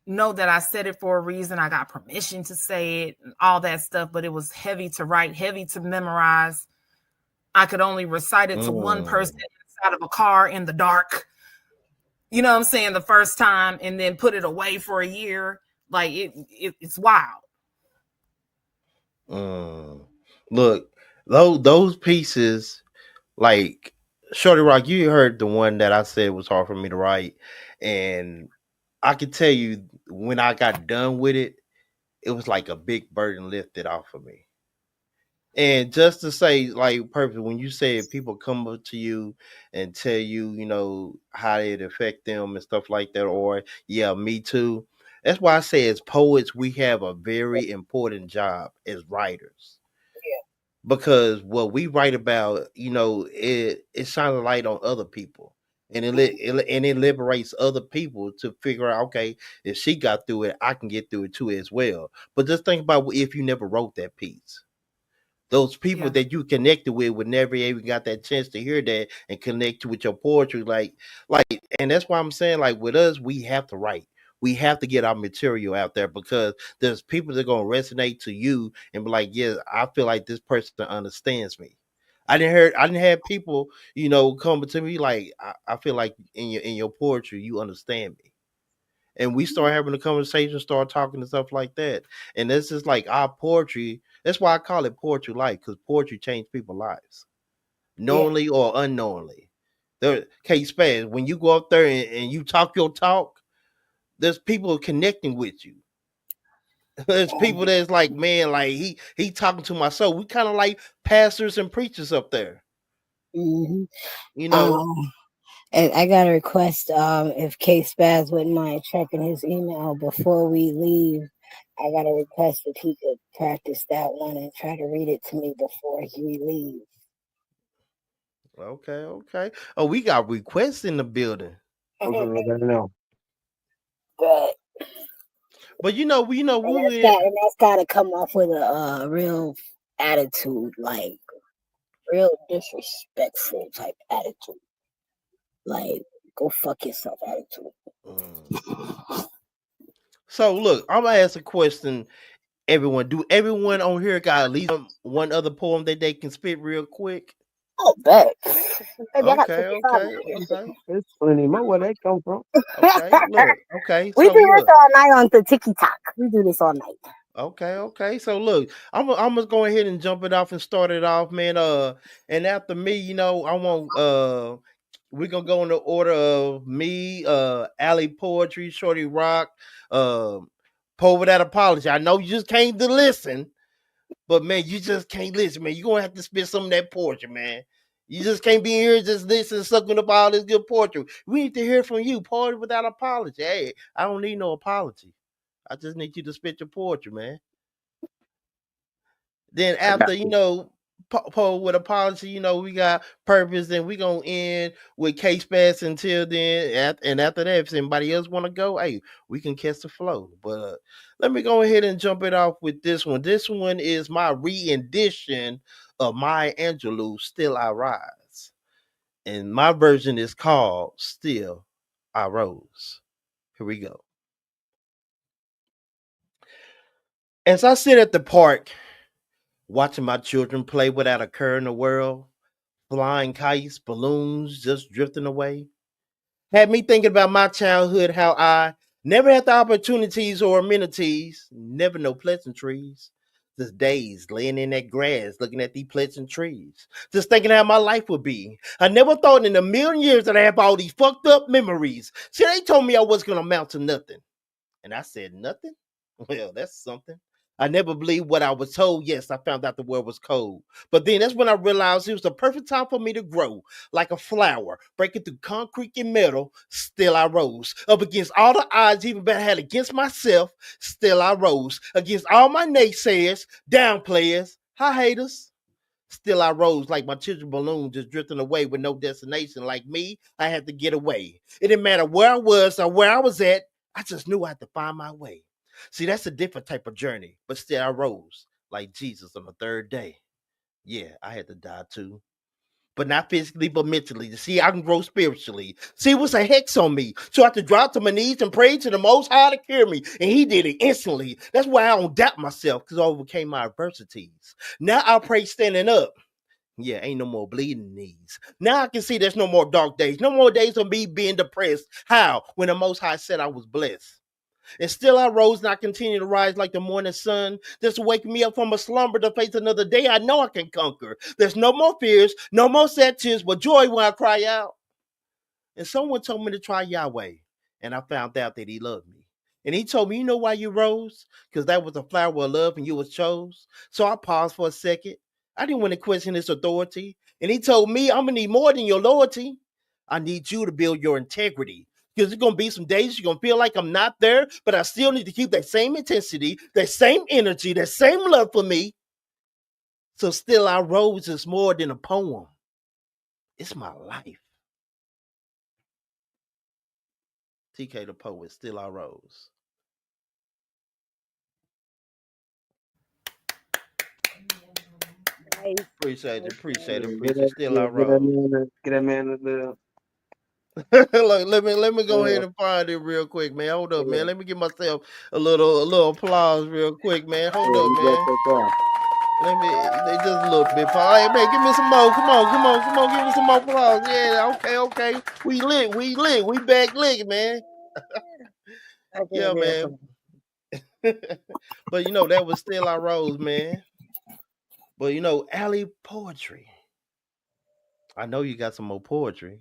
know that I said it for a reason. I got permission to say it and all that stuff, but it was heavy to write, heavy to memorize. I could only recite it to one person inside of a car in the dark. You know what I'm saying? The first time, and then put it away for a year. Like it's wild. Look, those pieces, like Shorty Rock, you heard the one that I said was hard for me to write, and I can tell you when I got done with it, it was like a big burden lifted off of me. And just to say, like, Purpose, when you said people come up to you and tell you, how it affect them and stuff like that, or yeah, me too. That's why I say as poets, we have a very important job as writers. Because what we write about, it shines a light on other people. And it liberates other people to figure out, okay, if she got through it, I can get through it too as well. But just think about if you never wrote that piece. Those people that you connected with would never even got that chance to hear that and connect with your poetry. Like, and that's why I'm saying, like, with us, we have to write. We have to get our material out there because there's people that are going to resonate to you and be like, yeah, I feel like this person understands me. I didn't have people, coming to me like, I feel like in your poetry, you understand me. And we start having a conversation, start talking and stuff like that. And this is like our poetry. That's why I call it poetry life, because poetry changed people's lives, knowingly or unknowingly. There, Kate Spaz, when you go up there and you talk your talk, there's people connecting with you. There's people that's like, man, like he talking to my soul. We kind of like pastors and preachers up there. And I got a request, if K-Spaz wouldn't mind checking his email before we leave. I got a request if he could practice that one and try to read it to me before he leaves. Okay. Oh, we got requests in the building. know. But that's got to come off with a real attitude, like real disrespectful type attitude. Like, go fuck yourself attitude. So look, I'm gonna ask a question. Everyone, do everyone on here got at least one other poem that they can spit real quick? Oh, bet. Okay. There's plenty more. Where they come from? Okay. We do this all night on the TikTok. We do this all night. Okay. So look, I'm gonna go ahead and jump it off and start it off, man. And after me, I want we're gonna go in the order of me, Alley Poetry, Shorty Rock, Poe Without Apology. I know you just came to listen, but man, you just can't listen, man. You're gonna have to spit some of that poetry, man. You just can't be here just listening, sucking up all this good poetry. We need to hear from you, Poetry Without Apology. Hey, I don't need no apology. I just need you to spit your poetry, man. Then after, Poe with Apology, we got Purpose, and we gonna end with K-Spaz until then. And after that, if anybody else want to go, hey, we can catch the flow. But let me go ahead and jump it off with this one. This one is my rendition of Maya Angelou, Still I Rise. And my version is called Still I Rose. Here we go. As I sit at the park, watching my children play without a care in the world, flying kites, balloons, just drifting away. Had me thinking about my childhood, how I never had the opportunities or amenities, never no pleasantries. Just days laying in that grass, looking at these pleasant trees. Just thinking how my life would be. I never thought in a million years that I have all these fucked up memories. See, they told me I was gonna amount to nothing. And I said, nothing? Well, that's something. I never believed what I was told. Yes, I found out the world was cold. But then that's when I realized it was the perfect time for me to grow like a flower, breaking through concrete and metal. Still I rose. Up against all the odds, even better had against myself. Still I rose. Against all my naysayers, down players, hi haters. Still I rose like my children balloon just drifting away with no destination. Like me, I had to get away. It didn't matter where I was or where I was at. I just knew I had to find my way. See, that's a different type of journey, but still I rose like Jesus on the third day. Yeah, I had to die too. But not physically, but mentally. To see I can grow spiritually. See what's a hex on me. So I have to drop to my knees and pray to the Most High to cure me. And he did it instantly. That's why I don't doubt myself, because I overcame my adversities. Now I pray standing up. Yeah, ain't no more bleeding knees. Now I can see there's no more dark days. No more days of me being depressed. How? When the Most High said I was blessed. And still I rose and I continue to rise like the morning sun, just to wake me up from a slumber to face another day I know I can conquer. There's no more fears, no more sad tears, but joy when I cry out. And someone told me to try Yahweh, and I found out that he loved me. And he told me, you know why you rose? Because that was a flower of love and you was chose. So I paused for a second. I didn't want to question his authority. And he told me, I'm going to need more than your loyalty. I need you to build your integrity. Because there's going to be some days you're going to feel like I'm not there, but I still need to keep that same intensity, that same energy, that same love for me. So still I rose is more than a poem. It's my life. TK the poet, still I rose. Nice. Appreciate it, appreciate it, Yeah, appreciate it. Still I get that rose. man, get that man a little. Look, let me go ahead Uh, and find it real quick, man. Hold up, yeah, man. Let me give myself a little applause real quick, man. Hold yeah, up, you got man. that guy. Let me they just a little bit. Hey, man, give me some more. Come on, come on, come on. Give me some more applause. Yeah, okay, okay. We lit, we lit, we back lit, man. I can't Yeah, hear man. from But that was still our rose, man. But alley poetry. I know you got some more poetry.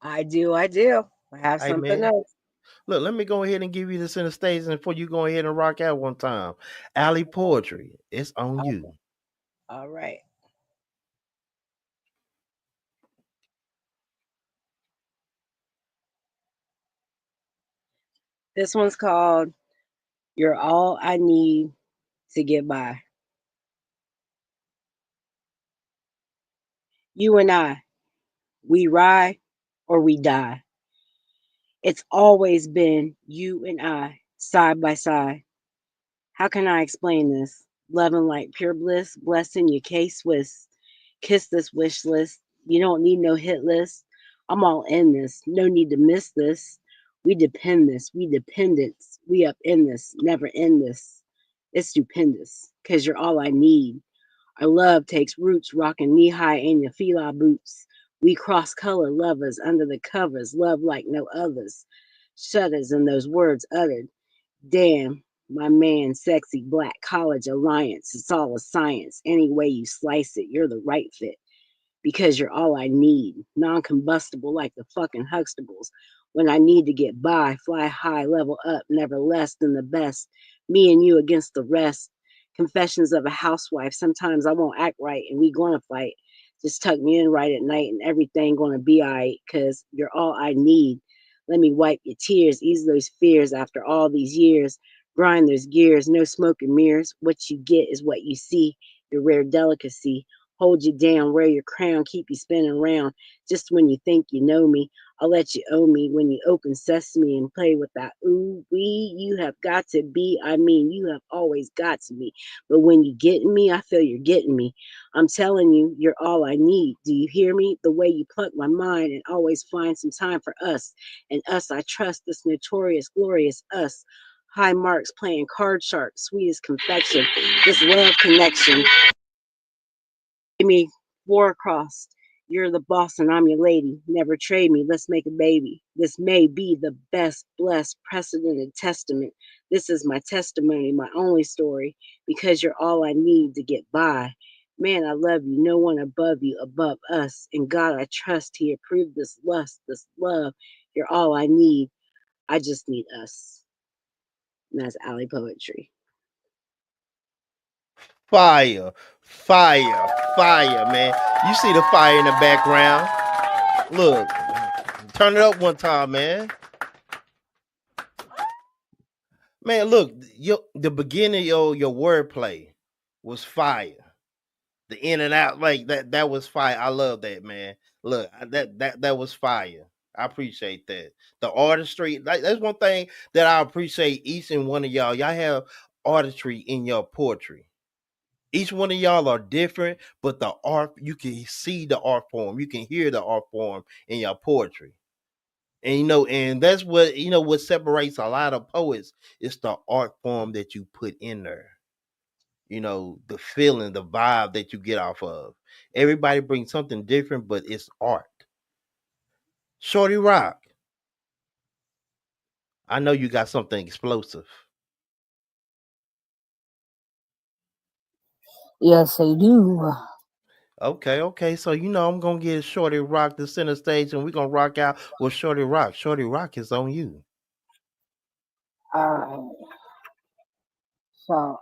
I do. I have Hey, something man. else. Look, let me go ahead and give you this in the stage and before you go ahead and rock out one time. Alley poetry, it's on you. All right. This one's called You're All I Need to Get By. You and I, we ride or we die. It's always been you and I, side by side. How can I explain this? Loving like pure bliss, blessing your K Swiss. Kiss this wish list. You don't need no hit list. I'm all in this. No need to miss this. We depend this. We dependence. We up in this. Never end this. It's stupendous. Cause you're all I need. Our love takes roots, rocking knee high in your fila boots. We cross color lovers under the covers, love like no others. Shudders in those words uttered. Damn, my man, sexy black college alliance. It's all a science. Any way you slice it, you're the right fit because you're all I need. Non combustible like the fucking Huxtables. When I need to get by, fly high, level up, never less than the best. Me and you against the rest. Confessions of a housewife. Sometimes I won't act right and we gonna fight. Just tuck me in right at night and everything gonna be alright because you're all I need. Let me wipe your tears, ease those fears after all these years. Grind those gears, no smoke and mirrors. What you get is what you see, your rare delicacy. Hold you down, wear your crown, keep you spinning round. Just when you think you know me, I'll let you own me when you open sesame and play with that ooh wee. You have got to be, I mean, you have always got to be. But when you getting me, I feel you're getting me. I'm telling you, you're all I need. Do you hear me? The way you pluck my mind and always find some time for us. And us, I trust this notorious, glorious us. High marks playing card sharp, sweet as confection. This love connection. Give me 4 across. You're the boss and I'm your lady. Never trade me. Let's make a baby. This may be the best, blessed, precedented testament. This is my testimony, my only story, because you're all I need to get by. Man, I love you. No one above you, above us. In God I trust. He approved this lust, this love. You're all I need. I just need us. And that's Alley Poetry. Fire, fire, fire, man. You see the fire in the background. Look, turn it up one time, man. Man, look, the beginning of your wordplay was fire. The in and out, like that was fire. I love that, man. Look, that was fire. I appreciate that. The artistry, like that's one thing that I appreciate each and one of y'all. Y'all have artistry in your poetry. Each one of y'all are different, but the art, you can see the art form, you can hear the art form in your poetry. And and that's what what separates a lot of poets is the art form that you put in there. The feeling, the vibe that you get off of. Everybody brings something different, but it's art. Shorty Rock, I know you got something explosive. Yes, I do. Okay. So I'm gonna get Shorty Rock the center stage, and we're gonna rock out with Shorty Rock. Shorty Rock is on you. All right. So,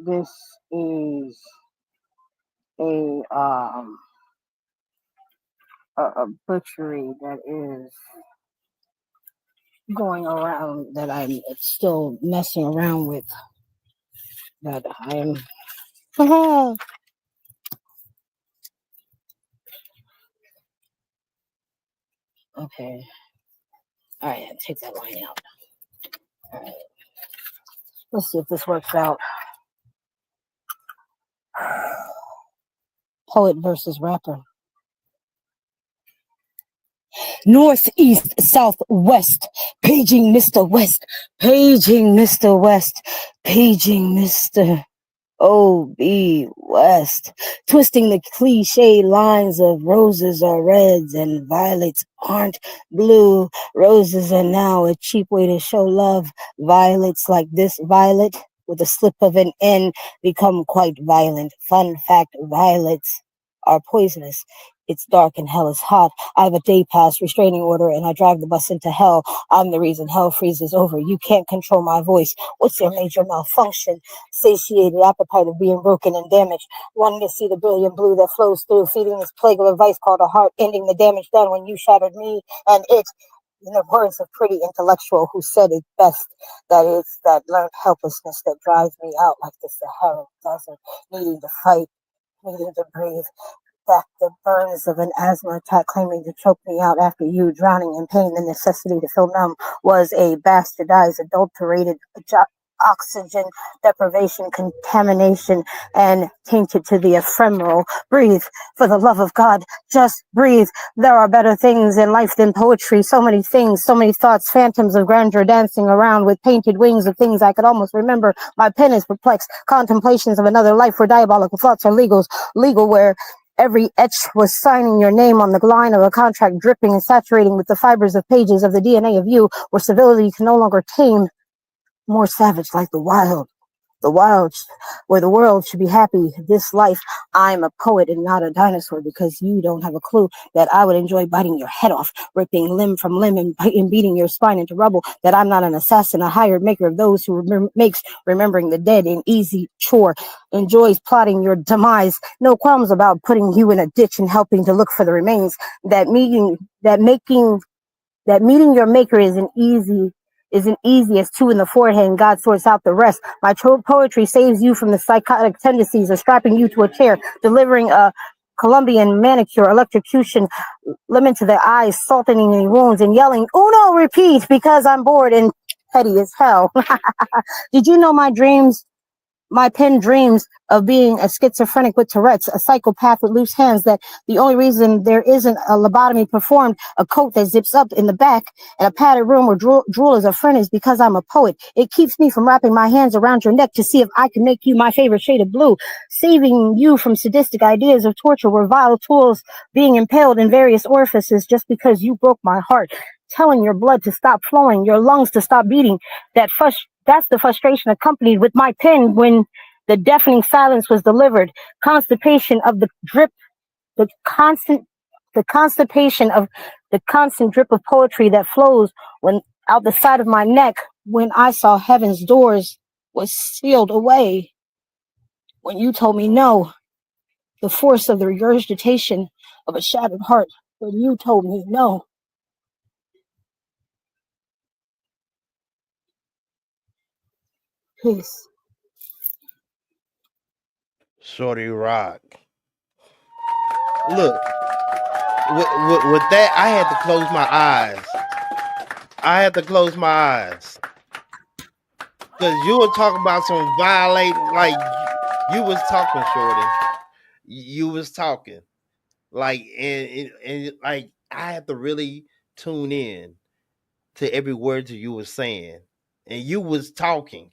this is a a butchery that is going around that I'm still messing around with. That I'm. Okay. All right. Take that line out. All right. Let's see if this works out. Poet versus rapper. Northeast, southwest, paging Mr. West, paging Mr. West, paging Mr. O.B. West, twisting the cliche lines of roses are reds and violets aren't blue. Roses are now a cheap way to show love. Violets like this violet with a slip of an N become quite violent. Fun fact, violets are poisonous. It's dark and hell is hot. I have a day pass restraining order and I drive the bus into hell. I'm the reason hell freezes over. You can't control my voice. What's your major malfunction? Satiated appetite of being broken and damaged. Wanting to see the brilliant blue that flows through. Feeding this plague of a vice called a heart. Ending the damage done when you shattered me and it. In the words of pretty intellectual who said it best, that it's that learned helplessness that drives me out like the Sahara Desert. Needing to fight, needing to breathe. That the burns of an asthma attack claiming to choke me out after you drowning in pain, the necessity to feel numb was a bastardized, adulterated oxygen deprivation, contamination, and tainted to the ephemeral. Breathe, for the love of God, just breathe. There are better things in life than poetry. So many things, so many thoughts, phantoms of grandeur dancing around with painted wings of things I could almost remember. My pen is perplexed. Contemplations of another life where diabolical thoughts are legal where every etch was signing your name on the line of a contract, dripping and saturating with the fibers of pages of the DNA of you, where civility can no longer tame, more savage like the wild, where the world should be happy. This life, I'm a poet and not a dinosaur, because you don't have a clue that I would enjoy biting your head off, ripping limb from limb and beating your spine into rubble, that I'm not an assassin, a hired maker of those who makes remembering the dead an easy chore, enjoys plotting your demise, no qualms about putting you in a ditch and helping to look for the remains, that meeting your maker isn't easy as 2 in the forehead and God sorts out the rest. My poetry saves you from the psychotic tendencies of strapping you to a chair, delivering a Colombian manicure, electrocution, lemon to the eyes, salting any wounds, and yelling, "Uno, repeat," because I'm bored and petty as hell. Did you know my dreams My pen dreams of being a schizophrenic with Tourette's, a psychopath with loose hands, that the only reason there isn't a lobotomy performed, a coat that zips up in the back, and a padded room where drool is a friend is because I'm a poet. It keeps me from wrapping my hands around your neck to see if I can make you my favorite shade of blue, saving you from sadistic ideas of torture where vile tools being impaled in various orifices just because you broke my heart, telling your blood to stop flowing, your lungs to stop beating. That's the frustration accompanied with my pen when the deafening silence was delivered. Constipation of the drip, the constipation of the constant drip of poetry that flows when out the side of my neck when I saw heaven's doors was sealed away. When you told me no, the force of the regurgitation of a shattered heart. When you told me no. Peace. Shorty Rock. Look, with that, I had to close my eyes. Because you were talking about some violate, like you was talking, Shorty. You was talking. Like, and like, I had to really tune in to every word that you were saying. And you was talking.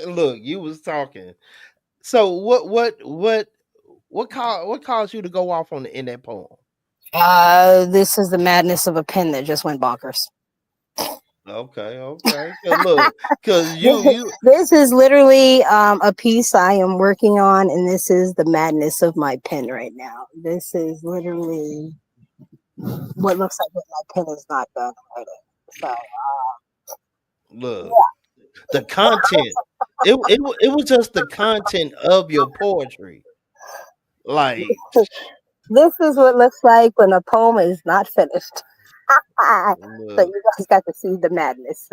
Look, you was talking. So what caused you to go off in that poem? This is the madness of a pen that just went bonkers. Okay. Look, because you This is literally a piece I am working on, and this is the madness of my pen right now. This is literally what looks like what my pen is not done writing. So look, the content. It was just the content of your poetry. Like, this is what looks like when a poem is not finished. So look, you guys got to see the madness.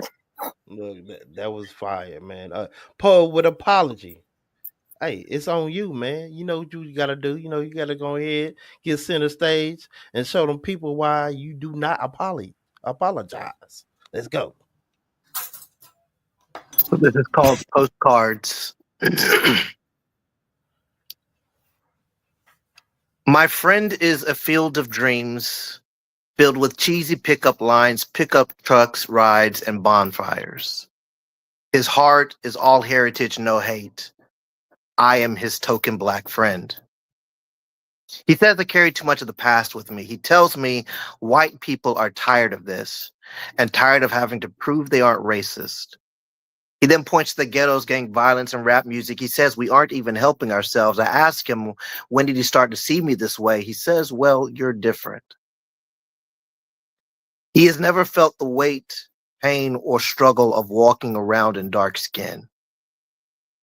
look, that was fire, man. Poet with apology. Hey, it's on you, man. You know what you gotta do. You know, you gotta go ahead, get center stage, and show them people why you do not apologize. Let's go. This is called Postcards. My friend is a field of dreams filled with cheesy pickup lines, pickup trucks, rides, and bonfires. His heart is all heritage, no hate. I am his token black friend. He says I carry too much of the past with me. He tells me white people are tired of this and tired of having to prove they aren't racist. He then points to the ghettos, gang violence, and rap music. He says we aren't even helping ourselves. I ask him, when did he start to see me this way? He says, well, you're different. He has never felt the weight, pain, or struggle of walking around in dark skin.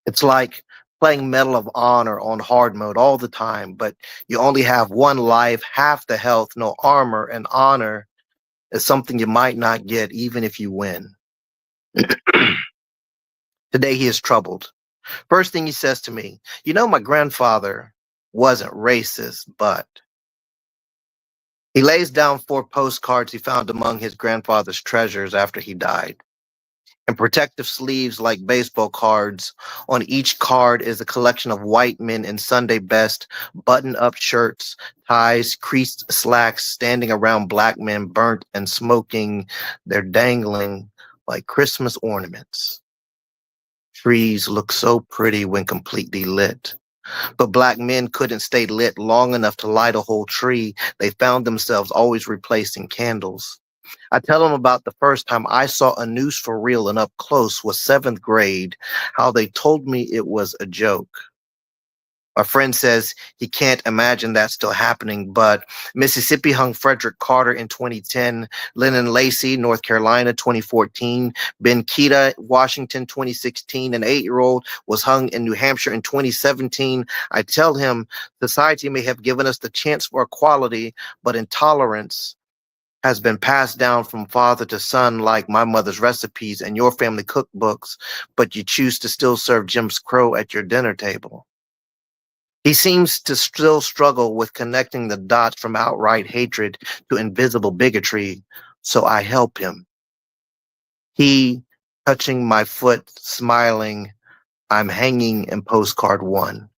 It's like playing Medal of Honor on hard mode all the time, but you only have one life, half the health, no armor, and honor is something you might not get even if you win. Today he is troubled. First thing he says to me, you know, my grandfather wasn't racist, but he lays down 4 postcards he found among his grandfather's treasures after he died. In protective sleeves like baseball cards, on each card is a collection of white men in Sunday best, button-up shirts, ties, creased slacks, standing around black men burnt and smoking. They're dangling like Christmas ornaments. Trees look so pretty when completely lit. But black men couldn't stay lit long enough to light a whole tree. They found themselves always replacing candles. I tell them about the first time I saw a noose for real and up close was 7th grade, how they told me it was a joke. My friend says he can't imagine that still happening, but Mississippi hung Frederick Carter in 2010, Lennon Lacey, North Carolina, 2014, Ben Kita, Washington, 2016. An 8-year-old was hung in New Hampshire in 2017. I tell him society may have given us the chance for equality, but intolerance has been passed down from father to son like my mother's recipes and your family cookbooks, but you choose to still serve Jim Crow at your dinner table. He seems to still struggle with connecting the dots from outright hatred to invisible bigotry, so I help him. He touching my foot, smiling. I'm hanging in postcard 1.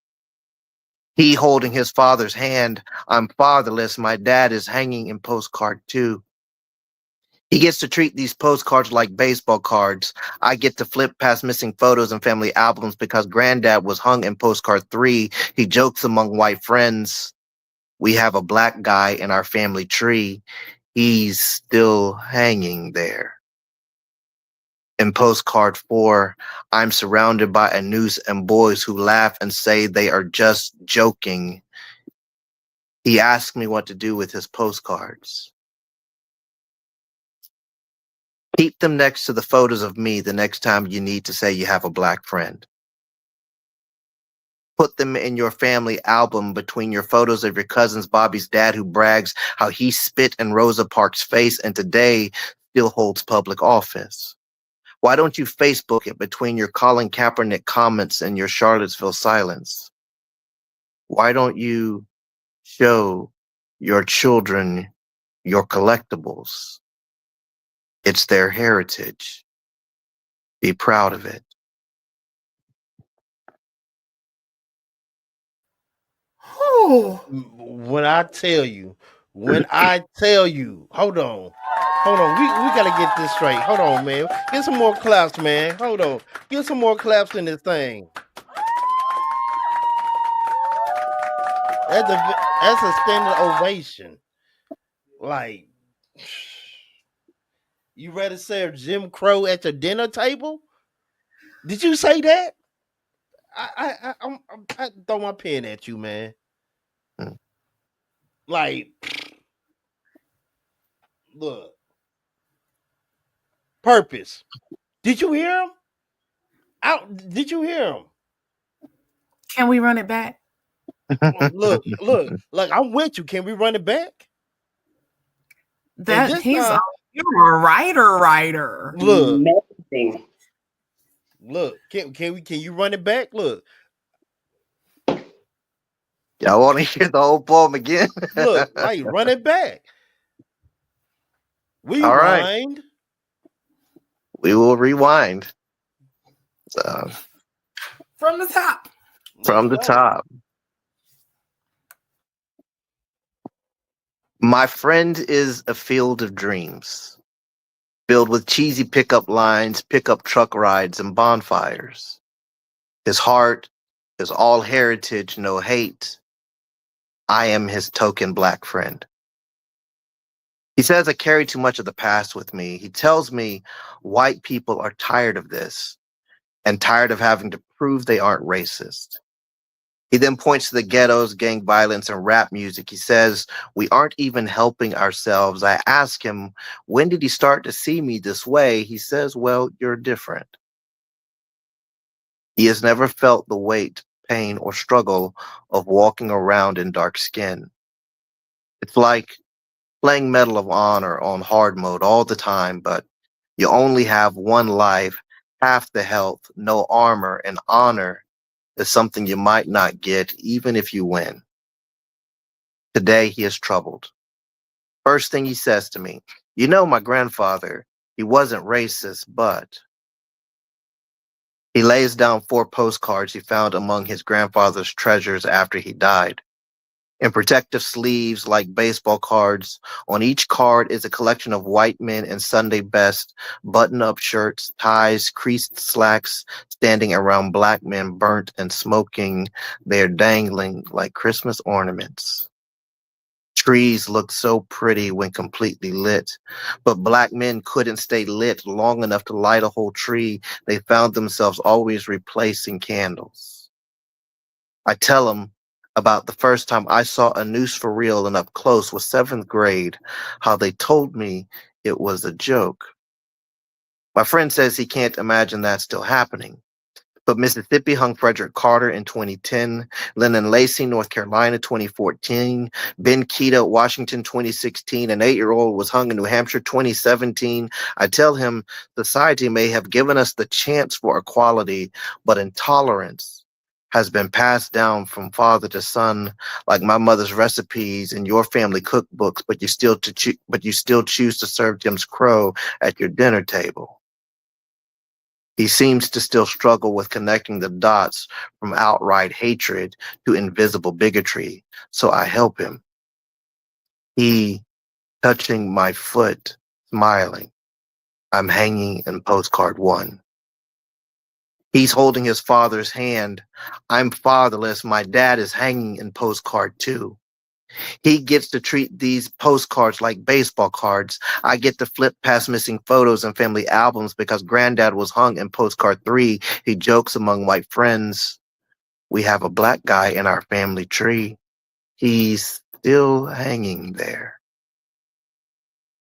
He holding his father's hand. I'm fatherless. My dad is hanging in postcard 2. He gets to treat these postcards like baseball cards. I get to flip past missing photos and family albums because granddad was hung in postcard 3. He jokes among white friends. We have a black guy in our family tree. He's still hanging there. In postcard 4, I'm surrounded by a noose and boys who laugh and say they are just joking. He asked me what to do with his postcards. Keep them next to the photos of me the next time you need to say you have a black friend. Put them in your family album between your photos of your cousin's Bobby's dad who brags how he spit in Rosa Parks' face and today still holds public office. Why don't you Facebook it between your Colin Kaepernick comments and your Charlottesville silence? Why don't you show your children your collectibles? It's their heritage. Be proud of it. Whew. When I tell you, hold on, we gotta get this straight. Hold on, man. Get some more claps, man. Hold on, get some more claps in this thing. That's a standing ovation. Like, you rather serve Jim Crow at your dinner table? Did you say that? I throw my pen at you, man. Like, look, Purpose. Did you hear him? Did you hear him? Can we run it back? Look, I'm with you. Can we run it back? That he's you're a writer. Look, Amazing. look. Can you run it back? Look. Y'all want to hear the whole poem again? Look, like run it back. All right. We will rewind. So, From the top. from the top. My friend is a field of dreams, filled with cheesy pickup lines, pickup truck rides, and bonfires. His heart is all heritage, no hate. I am his token black friend. He says I carry too much of the past with me. He tells me white people are tired of this and tired of having to prove they aren't racist. He then points to the ghettos, gang violence, and rap music. He says, we aren't even helping ourselves. I ask him, when did he start to see me this way? He says, well, you're different. He has never felt the weight, pain, or struggle of walking around in dark skin. It's like playing Medal of Honor on hard mode all the time, but you only have one life, half the health, no armor, and honor is something you might not get even if you win. Today he is troubled. First thing he says to me, you know, my grandfather, he wasn't racist, but he lays down 4 postcards he found among his grandfather's treasures after he died. In protective sleeves like baseball cards, on each card is a collection of white men in Sunday best, button-up shirts, ties, creased slacks, standing around black men burnt and smoking. They're dangling like Christmas ornaments. Trees look so pretty when completely lit, but black men couldn't stay lit long enough to light a whole tree. They found themselves always replacing candles. I tell them about the first time I saw a noose for real and up close was 7th grade, how they told me it was a joke. My friend says he can't imagine that still happening. But Mississippi hung Frederick Carter in 2010, Lennon Lacey, North Carolina, 2014, Ben Keita, Washington, 2016, an 8-year-old was hung in New Hampshire, 2017. I tell him society may have given us the chance for equality, but intolerance has been passed down from father to son, like my mother's recipes and your family cookbooks, but you still choose to serve Jim's Crow at your dinner table. He seems to still struggle with connecting the dots from outright hatred to invisible bigotry, so I help him. He touching my foot, smiling. I'm hanging in postcard 1. He's holding his father's hand. I'm fatherless. My dad is hanging in postcard 2. He gets to treat these postcards like baseball cards. I get to flip past missing photos and family albums because granddad was hung in postcard 3. He jokes among white friends. We have a black guy in our family tree. He's still hanging there.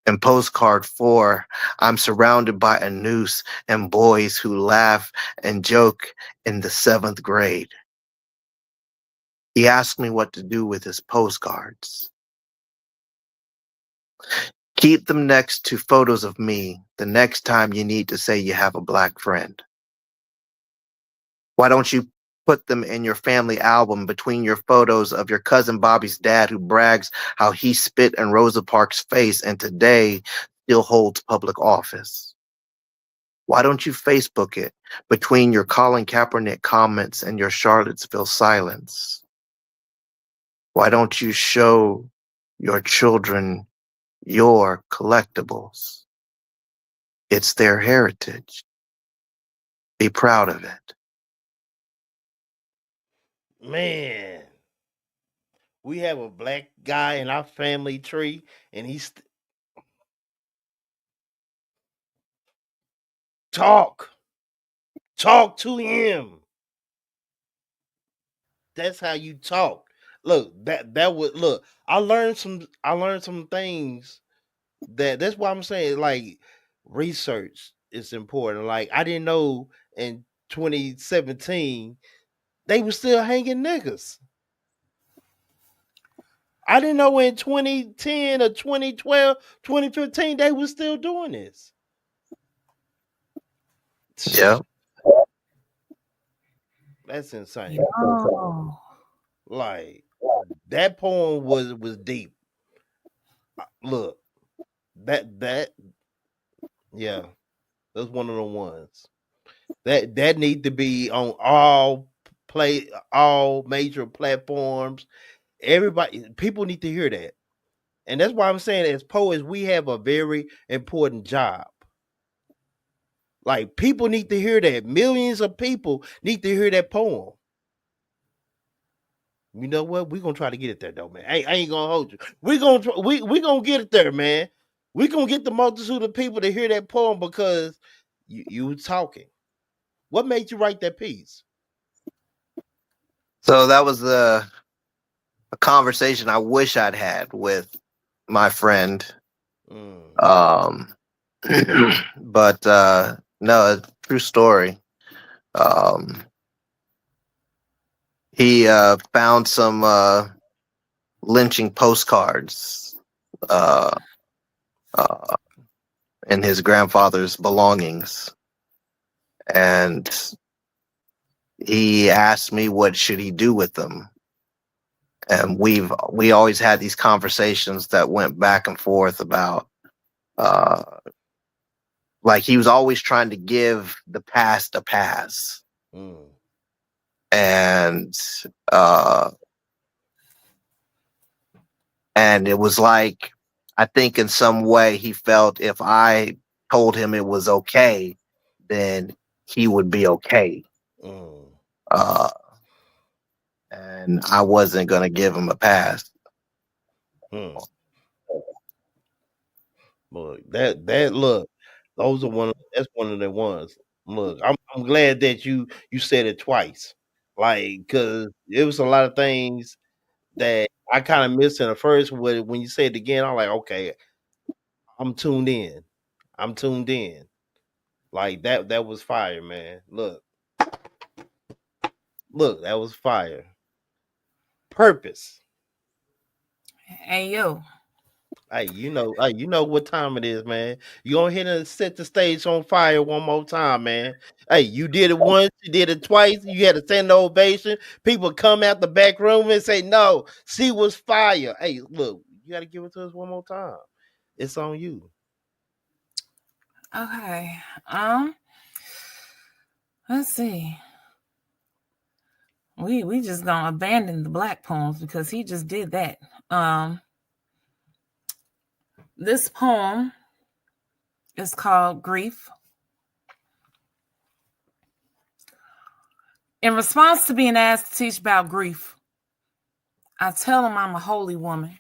In postcard 4, I'm surrounded by a noose and boys who laugh and joke in the 7th grade. He asked me what to do with his postcards. Keep them next to photos of me the next time you need to say you have a black friend. Why don't you put them in your family album between your photos of your cousin Bobby's dad who brags how he spit in Rosa Parks' face and today still holds public office? Why don't you Facebook it between your Colin Kaepernick comments and your Charlottesville silence? Why don't you show your children your collectibles? It's their heritage. Be proud of it. Man, we have a black guy in our family tree, and he's talk to him. That's how you talk. Look, that would look. I learned some things that's why I'm saying like research is important. Like I didn't know in 2017 they were still hanging niggas. I didn't know in 2010 or 2012, 2015 they were still doing this. Yeah. That's insane. Oh. Like that poem was deep. Look, that yeah, that's one of the ones that need to be on all major platforms. Everybody, people need to hear that, and that's why I'm saying as poets we have a very important job. Like people need to hear that. Millions of people need to hear that poem. You know what? We're gonna try to get it there though, man. I ain't gonna hold you. We're gonna get it there, man. We're gonna get the multitude of people to hear that poem because you was talking. What made you write that piece? So that was a conversation I wish I'd had with my friend. But no, a true story. He found some lynching postcards in his grandfather's belongings, and he asked me what should he do with them. And we always had these conversations that went back and forth about like he was always trying to give the past a pass. And it was like, I think in some way he felt if I told him it was okay, then he would be okay. And I wasn't going to give him a pass. Look, look, those are that's one of the ones. Look, I'm glad that you said it twice. Like, cause it was a lot of things that I kind of missed in the first when you say it again, I'm like, okay, I'm tuned in. Like that was fire, man. Look, that was fire. Purpose. Hey yo. Hey, you know what time it is, man. You go ahead and set the stage on fire one more time, man. Hey, you did it once, you did it twice, you had a standing ovation. People come out the back room and say, no, she was fire. Hey, look, you gotta give it to us one more time. It's on you. Okay. Let's see. We just gonna abandon the black poems because he just did that. This poem is called Grief. In response to being asked to teach about grief, I tell them I'm a holy woman.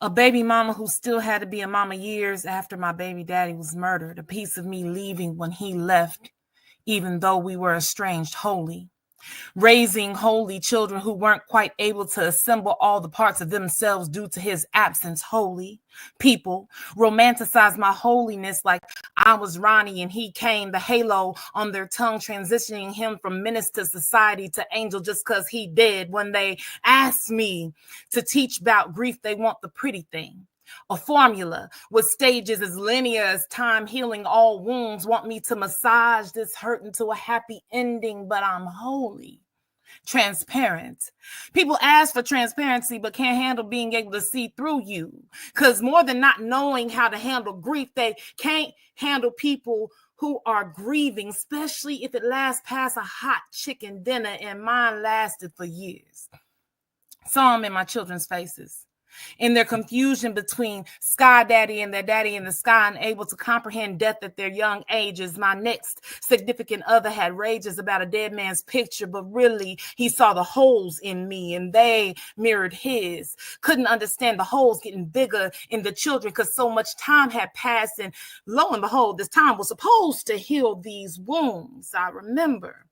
A baby mama who still had to be a mama years after my baby daddy was murdered. A piece of me leaving when he left, even though we were estranged wholly. Raising holy children who weren't quite able to assemble all the parts of themselves due to his absence. Holy people romanticize my holiness like I was Ronnie and he came, the halo on their tongue, transitioning him from menace to society to angel just because he did. When they ask me to teach about grief, they want the pretty thing. A formula with stages as linear as time healing all wounds, want me to massage this hurt into a happy ending, but I'm holy. Transparent. People ask for transparency, but can't handle being able to see through you. Because more than not knowing how to handle grief, they can't handle people who are grieving, especially if it lasts past a hot chicken dinner, and mine lasted for years. Saw them in my children's faces. In their confusion between Sky Daddy and their daddy in the sky, unable to comprehend death at their young ages. My next significant other had rages about a dead man's picture, but really he saw the holes in me and they mirrored his. Couldn't understand the holes getting bigger in the children because so much time had passed, and lo and behold, this time was supposed to heal these wounds. I remember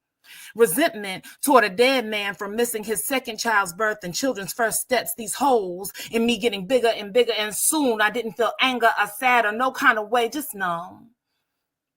resentment toward a dead man for missing his second child's birth and children's first steps, these holes in me getting bigger and bigger, and soon I didn't feel anger or sad or no kind of way, just numb.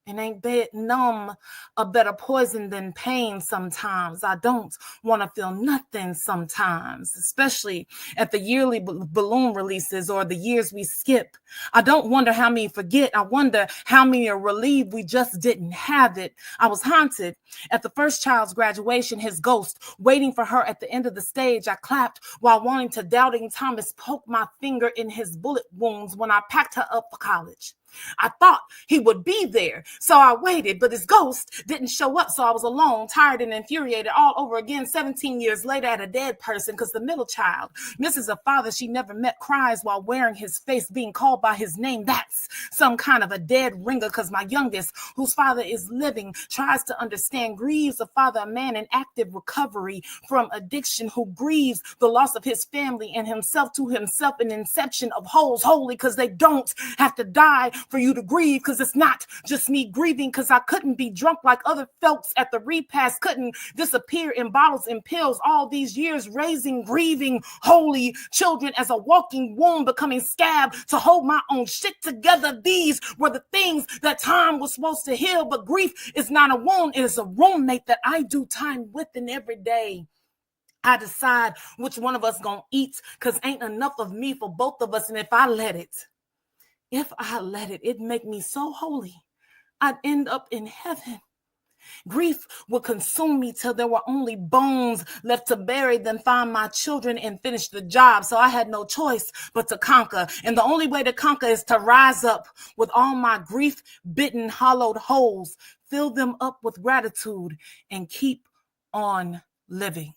And ain't numb a better poison than pain sometimes? I don't want to feel nothing sometimes, especially at the yearly balloon releases or the years we skip. I don't wonder how many forget. I wonder how many are relieved we just didn't have it. I was haunted at the first child's graduation, his ghost waiting for her at the end of the stage. I clapped while wanting to doubting Thomas poke my finger in his bullet wounds when I packed her up for college. I thought he would be there, so I waited, but his ghost didn't show up, so I was alone, tired and infuriated all over again 17 years later at a dead person, because the middle child misses a father she never met, cries while wearing his face, being called by his name. That's some kind of a dead ringer, because my youngest, whose father is living, tries to understand, grieves a father, a man in active recovery from addiction, who grieves the loss of his family and himself to himself, an inception of holes, holy, because they don't have to die for you to grieve, because it's not just me grieving, because I couldn't be drunk like other folks at the repast, couldn't disappear in bottles and pills all these years, raising grieving holy children as a walking womb, becoming scab to hold my own shit together. These were the things that time was supposed to heal, but grief is not a wound, it is a roommate that I do time with, and every day I decide which one of us gonna eat, because ain't enough of me for both of us, and if I let it, it'd make me so holy, I'd end up in heaven. Grief would consume me till there were only bones left to bury, then find my children and finish the job. So I had no choice but to conquer. And the only way to conquer is to rise up with all my grief-bitten, hollowed holes, fill them up with gratitude, and keep on living.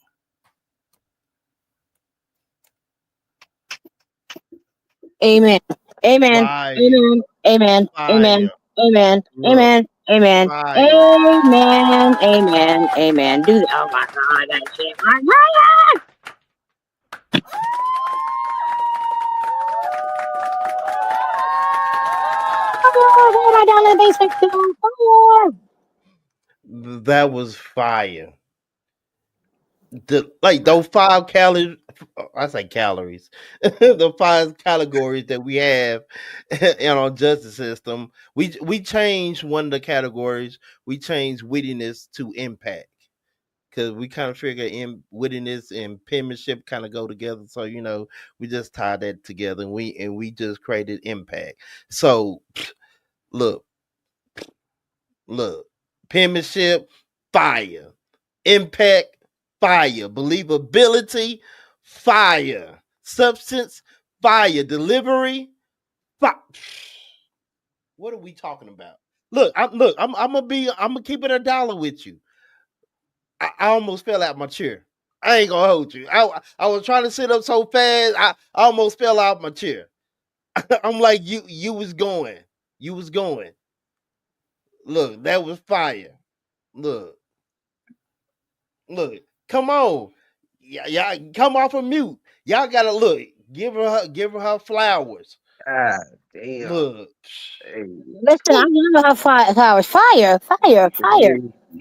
Amen. Amen. Fire. Amen. Amen. Fire. Amen. Amen. Look, Amen. Amen. fire. Amen. Amen. Amen. Do that. Oh my God, that shit. My God. My darling basement fire. That was fire. Those 5 calories, I say calories, the 5 categories that we have in our justice system. We changed one of the categories. We changed wittiness to impact, because we kind of figure wittiness and penmanship kind of go together. So we just tied that together, and we just created impact. So look, penmanship, fire, impact, fire, believability, fire, substance, fire, delivery, fire. What are we talking about? I'm gonna keep it $1 with you. I almost fell out my chair. I ain't gonna hold you. I was trying to sit up so fast, I almost fell out my chair. I'm like, you was going. You was going. Look, that was fire. Look, look, come on. Y'all come off of mute. Y'all gotta look. Give her flowers. God damn. Look. Hey, Listen, I don't know how flowers. Fire.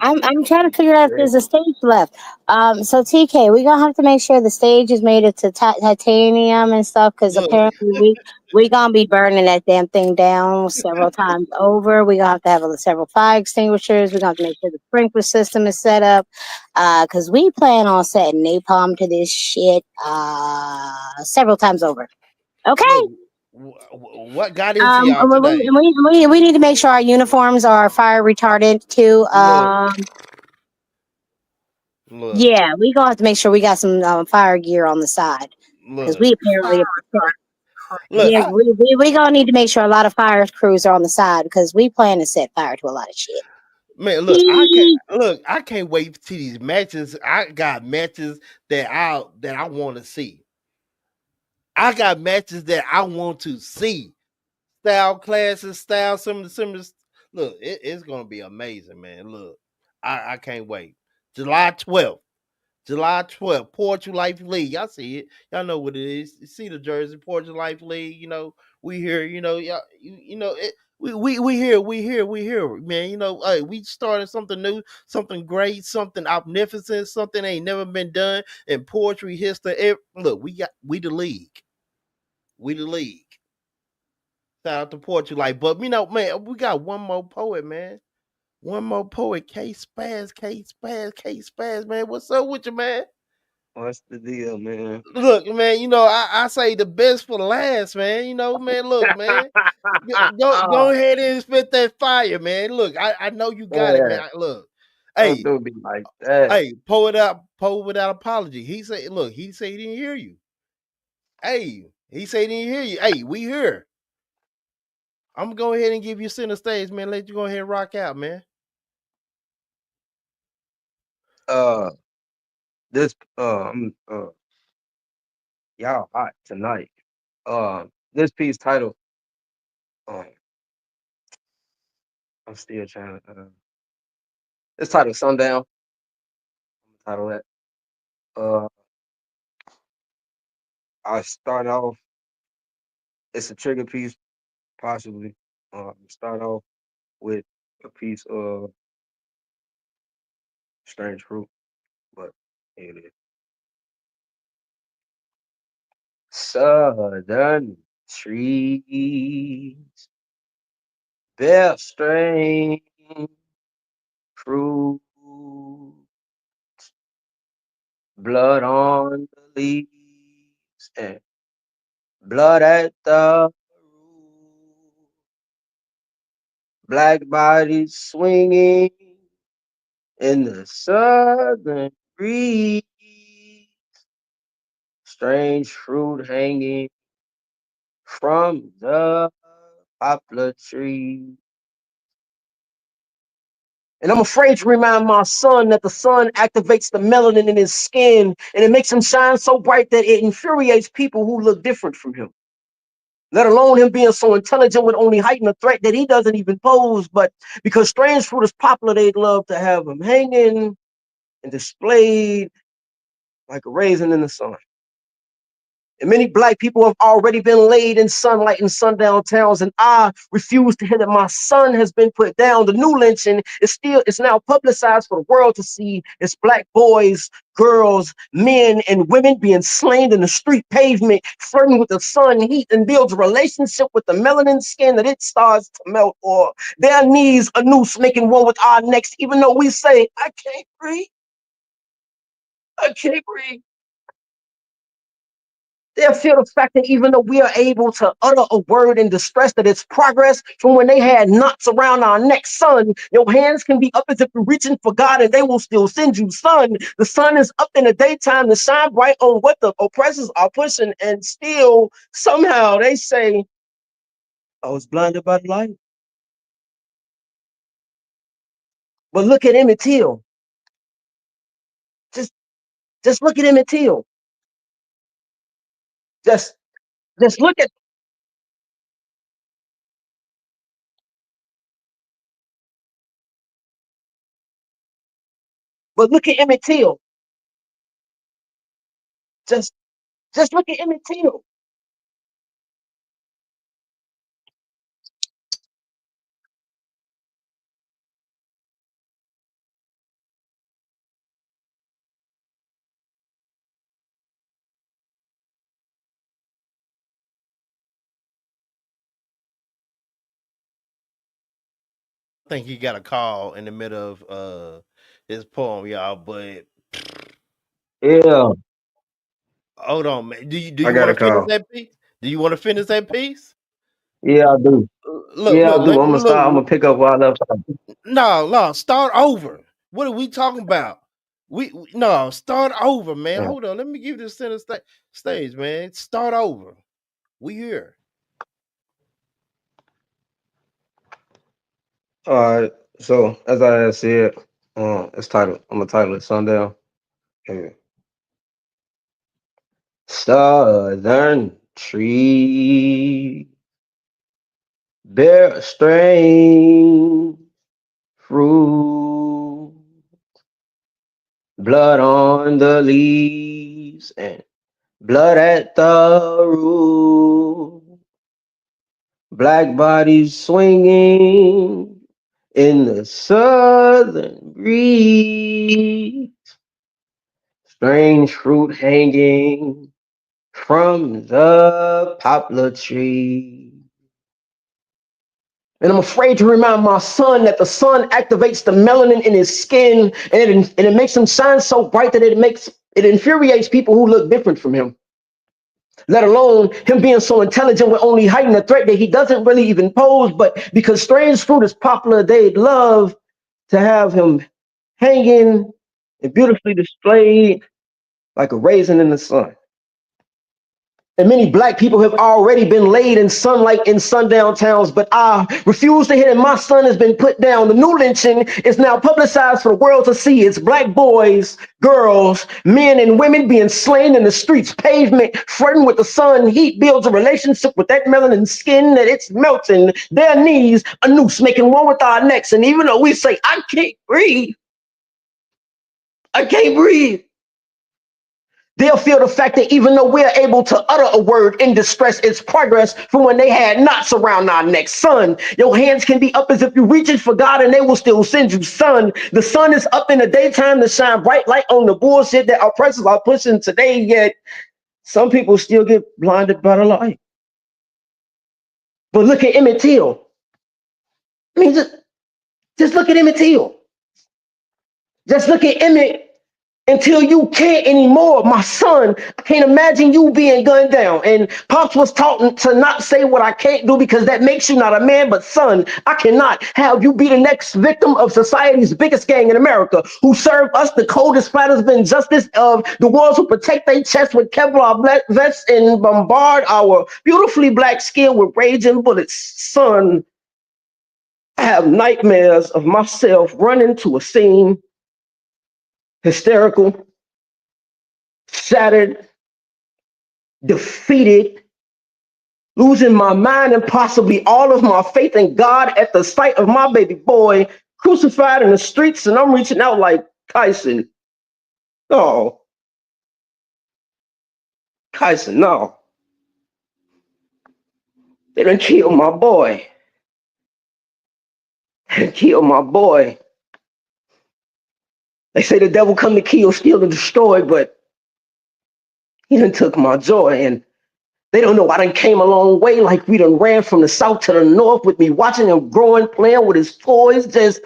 I'm trying to figure out if there's a stage left. So TK, we're gonna have to make sure the stage is made of titanium and stuff, because Look. apparently we gonna be burning that damn thing down several times over. We gonna have to have several fire extinguishers. We're gonna have to make sure the sprinkler system is set up, because we plan on setting napalm to this shit several times over. Okay. Look, what got into y'all And today? we need to make sure our uniforms are fire retardant too. Look, look, Yeah, we gonna have to make sure we got some fire gear on the side, because look, we apparently, look. yeah, we gonna need to make sure a lot of fire crews are on the side, because we plan to set fire to a lot of shit. Man, I can't wait to these matches. I got matches that I want to see. I got matches that I want to see. Style classes, some of the look, it's gonna be amazing, man. Look, I can't wait. July 12th. July 12th, Portugal Life League. Y'all see it. Y'all know what it is. You see the jersey, Portugal Life League. We here, y'all, it, we here, man. Hey, we started something new, something great, something omnificent, something ain't never been done in poetry history. Look, we the league. We the league. Shout out to Portugal Life. But man, we got one more poet, man. One more poet, K Spaz, man. What's up with you, man? what's the deal, man? Look, man, I say the best for last, man. Man, look, man. Go Oh, ahead and spit that fire, man. Look, I know you got it, man. man, Look. don't Hey, do me like that. poet without apology. He said he didn't hear you. Hey, he said he didn't hear you. Hey, we here. I'm gonna go ahead and give you center stage, man. Let you go ahead and rock out, man. Uh, this y'all hot tonight. This piece titled um, I'm still trying to. It's titled Sundown. Title that. Uh, I start off. It's a trigger piece, possibly. Start off with a piece of Strange Fruit, but here it is. Southern trees bear strange fruit, blood on the leaves and blood at the root, black bodies swinging in the southern breeze, strange fruit hanging from the poplar tree. And I'm afraid to remind my son that the sun activates the melanin in his skin and it makes him shine so bright that it infuriates people who look different from him. Let alone him being so intelligent would only heighten a threat that he doesn't even pose. But because strange fruit is popular, they'd love to have him hanging and displayed like a raisin in the sun. And many black people have already been laid in sunlight in sundown towns, and I refuse to hear that my son has been put down. The new lynching is now publicized for the world to see. It's black boys, girls, men, and women being slain in the street pavement, flirting with the sun heat, and builds a relationship with the melanin skin that it starts to melt, or their knees a noose making one with our necks, even though we say, I can't breathe. I can't breathe. They feel the fact that even though we are able to utter a word in distress, that it's progress from when they had knots around our neck. Son, your hands can be up as if you're reaching for God and they will still send you. Son, the sun is up in the daytime to shine bright on what the oppressors are pushing, and still somehow they say, I was blinded by the light. But look at Emmett Till. Just look at Emmett Till. Just look at. But look at Emmett Till. Just look at Emmett Till. I think he got a call in the middle of his poem, y'all. But Yeah, hold on, man. Do I you got want a to finish call. that piece? Do you want to finish that piece? Yeah, I do. Yeah, I do. I'm gonna start. I'm Look. gonna pick up while I left. No, start over. What are we talking about? No, start over, man. Yeah. Hold on, let me give you the center stage, man. Start over. We here. All right. So as I had said, it's titled. I'm gonna title it Sundown. Yeah. Southern tree bear strange fruit, blood on the leaves and blood at the root, black bodies swinging in the southern breeze, strange fruit hanging from the poplar tree. And I'm afraid to remind my son that the sun activates the melanin in his skin, and it makes him shine so bright that it infuriates people who look different from him. Let alone him being so intelligent will only heighten the threat that he doesn't really even pose. But because strange fruit is popular, they'd love to have him hanging and beautifully displayed like a raisin in the sun. And many black people have already been laid in sunlight in sundown towns, but I refuse to hear that my son has been put down. The new lynching is now publicized for the world to see. It's black boys, girls, men, and women being slain in the streets, pavement, flirting with the sun. Heat builds a relationship with that melanin skin that it's melting. Their knees, a noose making one with our necks. And even though we say, I can't breathe, I can't breathe, they'll feel the fact that even though we're able to utter a word in distress, it's progress from when they had knots around our necks. Son, your hands can be up as if you're reaching for God and they will still send you. Son, the sun is up in the daytime to shine bright light on the bullshit that oppressors are pushing today, yet some people still get blinded by the light. But look at Emmett Till. I mean, just look at Emmett Till. Just look at Emmett until you can't anymore. My son, I can't imagine you being gunned down. And Pops was taught to not say what I can't do because that makes you not a man. But son, I cannot have you be the next victim of society's biggest gang in America, who serve us the coldest splatters of injustice, of the ones who protect their chest with Kevlar vests and bombard our beautifully black skin with raging bullets. Son, I have nightmares of myself running to a scene, hysterical, shattered, defeated, losing my mind and possibly all of my faith in God at the sight of my baby boy crucified in the streets. And I'm reaching out like, Kyson, no. Kyson, no. They done killed my boy. They done killed my boy. They say the devil come to kill, steal, and destroy, but he done took my joy. And they don't know I done came a long way, like we done ran from the south to the north with me, watching him growing, playing with his toys, just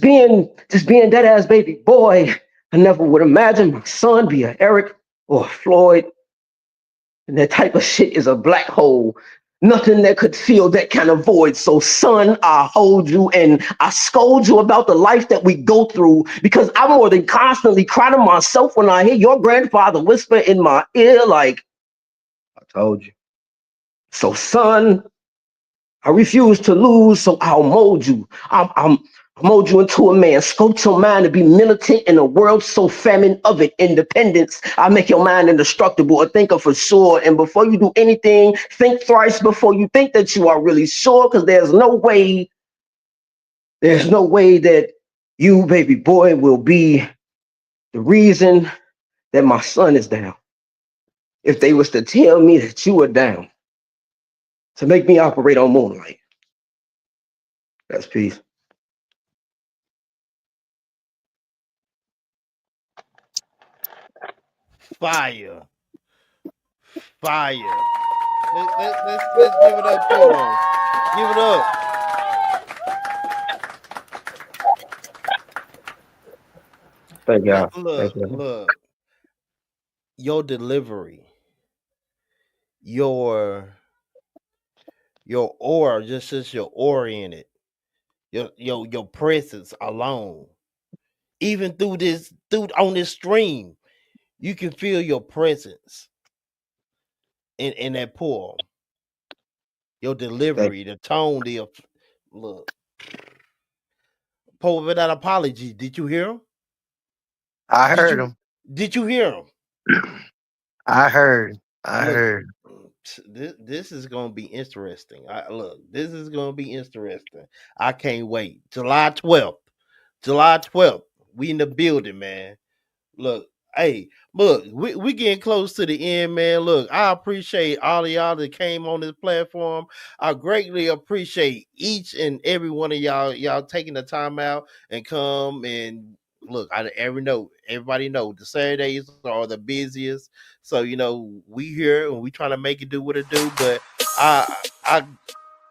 being that ass baby boy. I never would imagine my son be a Eric or a Floyd. And that type of shit is a black hole. Nothing that could fill that kind of void. So son, I hold you and I scold you about the life that we go through, because I more than constantly cry to myself when I hear your grandfather whisper in my ear like, I told you. So son, I refuse to lose, so I'll mold you. I'm Mold you into a man, sculpt your mind to be militant in a world so famine of it. Independence, I make your mind indestructible, a thinker for sure. And before you do anything, think thrice before you think that you are really sure, because there's no way that you, baby boy, will be the reason that my son is down. If they was to tell me that you were down to make me operate on moonlight. That's peace. Fire. Fire. Let's give it up for him. Give it up. Thank y'all. Look, look. Your delivery, your aura, just your oriented, your presence alone. Even through on this stream, you can feel your presence in that poem. Your delivery, the tone, look. Poet without apology. Did you hear him? I heard him. Did you hear him? I heard. This is gonna be interesting. This is gonna be interesting. I can't wait. July 12th. We in the building, man. Look, hey, look, we getting close to the end, man. Look, I appreciate all of y'all that came on this platform. I greatly appreciate each and every one of y'all taking the time out and come and look. Everybody know the Saturdays are the busiest, so we here and we trying to make it do what it do. But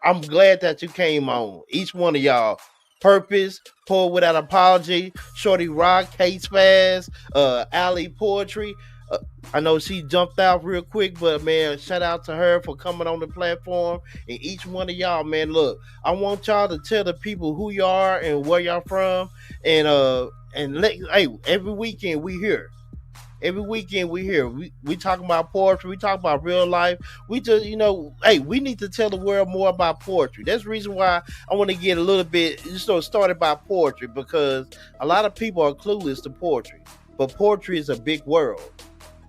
I'm glad that you came on. Each one of y'all. Purpose, Poet Without Apology, Shorty Rock, Case Fast, Alley Poetry. I know she jumped out real quick, but man, shout out to her for coming on the platform. And each one of y'all, man, look, I want y'all to tell the people who you are and where y'all from. And every weekend we here. Every weekend we here. We talking about poetry. We talk about real life. We just, we need to tell the world more about poetry. That's the reason why I want to get a little bit started by poetry, because a lot of people are clueless to poetry. But poetry is a big world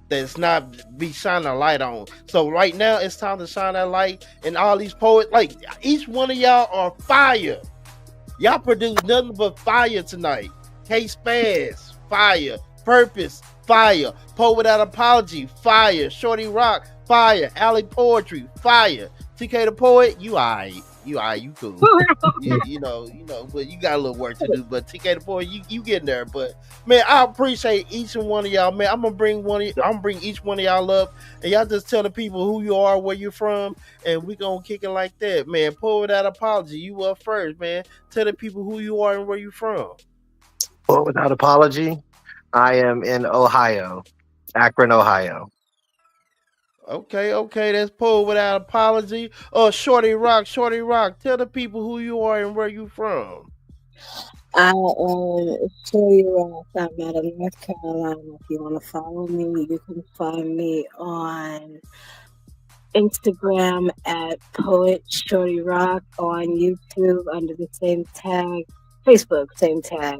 that's not be shining a light on. So right now it's time to shine that light. And all these poets, like each one of y'all are fire. Y'all produce nothing but fire tonight. Case Spaz, fire. Purpose, fire. Poet Without Apology, fire. Shorty Rock, fire. Alley Poetry, fire. TK the Poet, you alright. You cool. But you got a little work to do. But TK the Poet, you getting there. But man, I appreciate each and one of y'all, man. I'm gonna bring each one of y'all up, and y'all just tell the people who you are, where you're from, and we gonna kick it like that, man. Poet Without Apology, you up first, man. Tell the people who you are and where you from. Poet Without Apology. I am in Ohio, Akron, Ohio. Okay, that's Poet Without Apology. Shorty Rock, tell the people who you are and where you from. I am Shorty Rock. I'm out of North Carolina. If you want to follow me, you can find me on Instagram at Poet Shorty Rock, on YouTube under the same tag, Facebook same tag.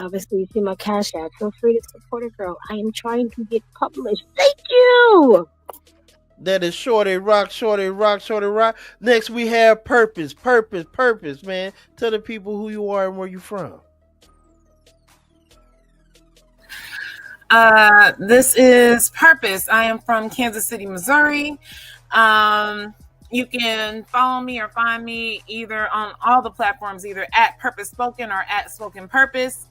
Obviously, you see my Cash App. Feel free to support a girl. I am trying to get published. Thank you. That is Shorty Rock. Next, we have Purpose, man. Tell the people who you are and where you from. This is Purpose. I am from Kansas City, Missouri. You can follow me or find me either on all the platforms, either at Purpose Spoken or at Spoken Purpose.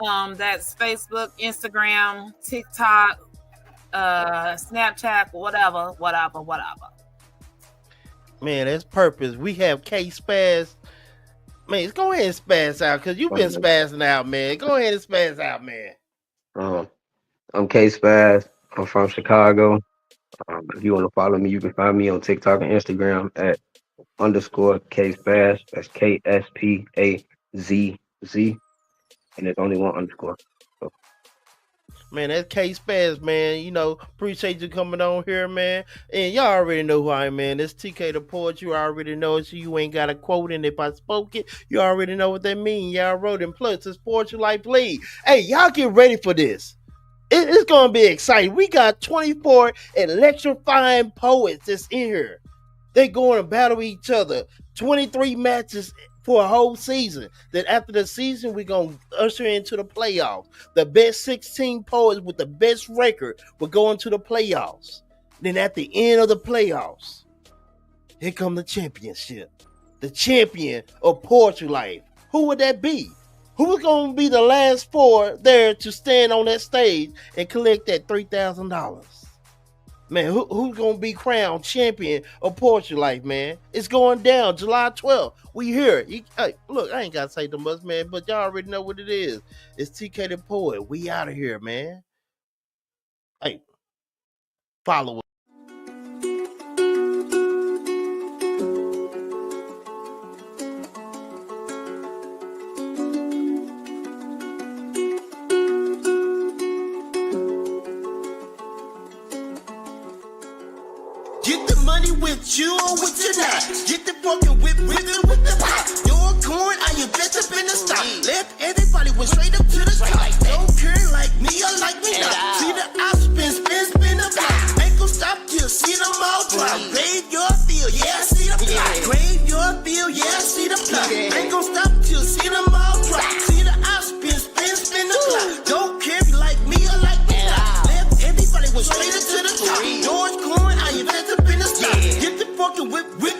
That's Facebook, Instagram, TikTok, Snapchat, whatever. Man, that's Purpose. We have Case Spaz. Man, go ahead and spaz out, because you've been spazzing out, man. Go ahead and spaz out, man. I'm Case Spaz. I'm from Chicago. If you want to follow me, you can find me on TikTok and Instagram at _Case Spaz. That's KSPAZZ. And it's only one underscore. So. Man, that's K-Spaz, man. You know, appreciate you coming on here, man. And y'all already know who I am, man. That's TK the Poet. You already know it, so you ain't got a quote. And if I spoke it, you already know what that means. Y'all wrote it. And plus, it's Poetry Life League. Hey, y'all get ready for this. It's going to be exciting. We got 24 electrifying poets that's in here. They going to battle each other. 23 matches for a whole season. Then after the season, we're going to usher into the playoffs. The best 16 poets with the best record will go into the playoffs. Then at the end of the playoffs, here come the championship. The champion of Poetry Life. Who would that be? Who's going to be the last four there to stand on that stage and collect that $3,000? Man, who's going to be crowned champion of Poetry Life, man? It's going down July 12th. We here. Hey, look, I ain't got to say too much, man, but y'all already know what it is. It's TK the Poet. We out of here, man. Hey, follow us. With you or with your not. Get the fucking whip with the pot. Your corn, I invest up in the stock. Left everybody went straight up to the top. Don't care like me or like me not. See the op spin the block. Ain't gon' stop till see them all drop. Grave your field, yeah, I see the plot. Grave your field, yeah, I see the plot. Ain't gon' stop till see them all drop. See the op spin the block. Don't care like me or like me not. Left everybody went straight up to the top. Yours corn, I invest up in the stock. Get the fucking whip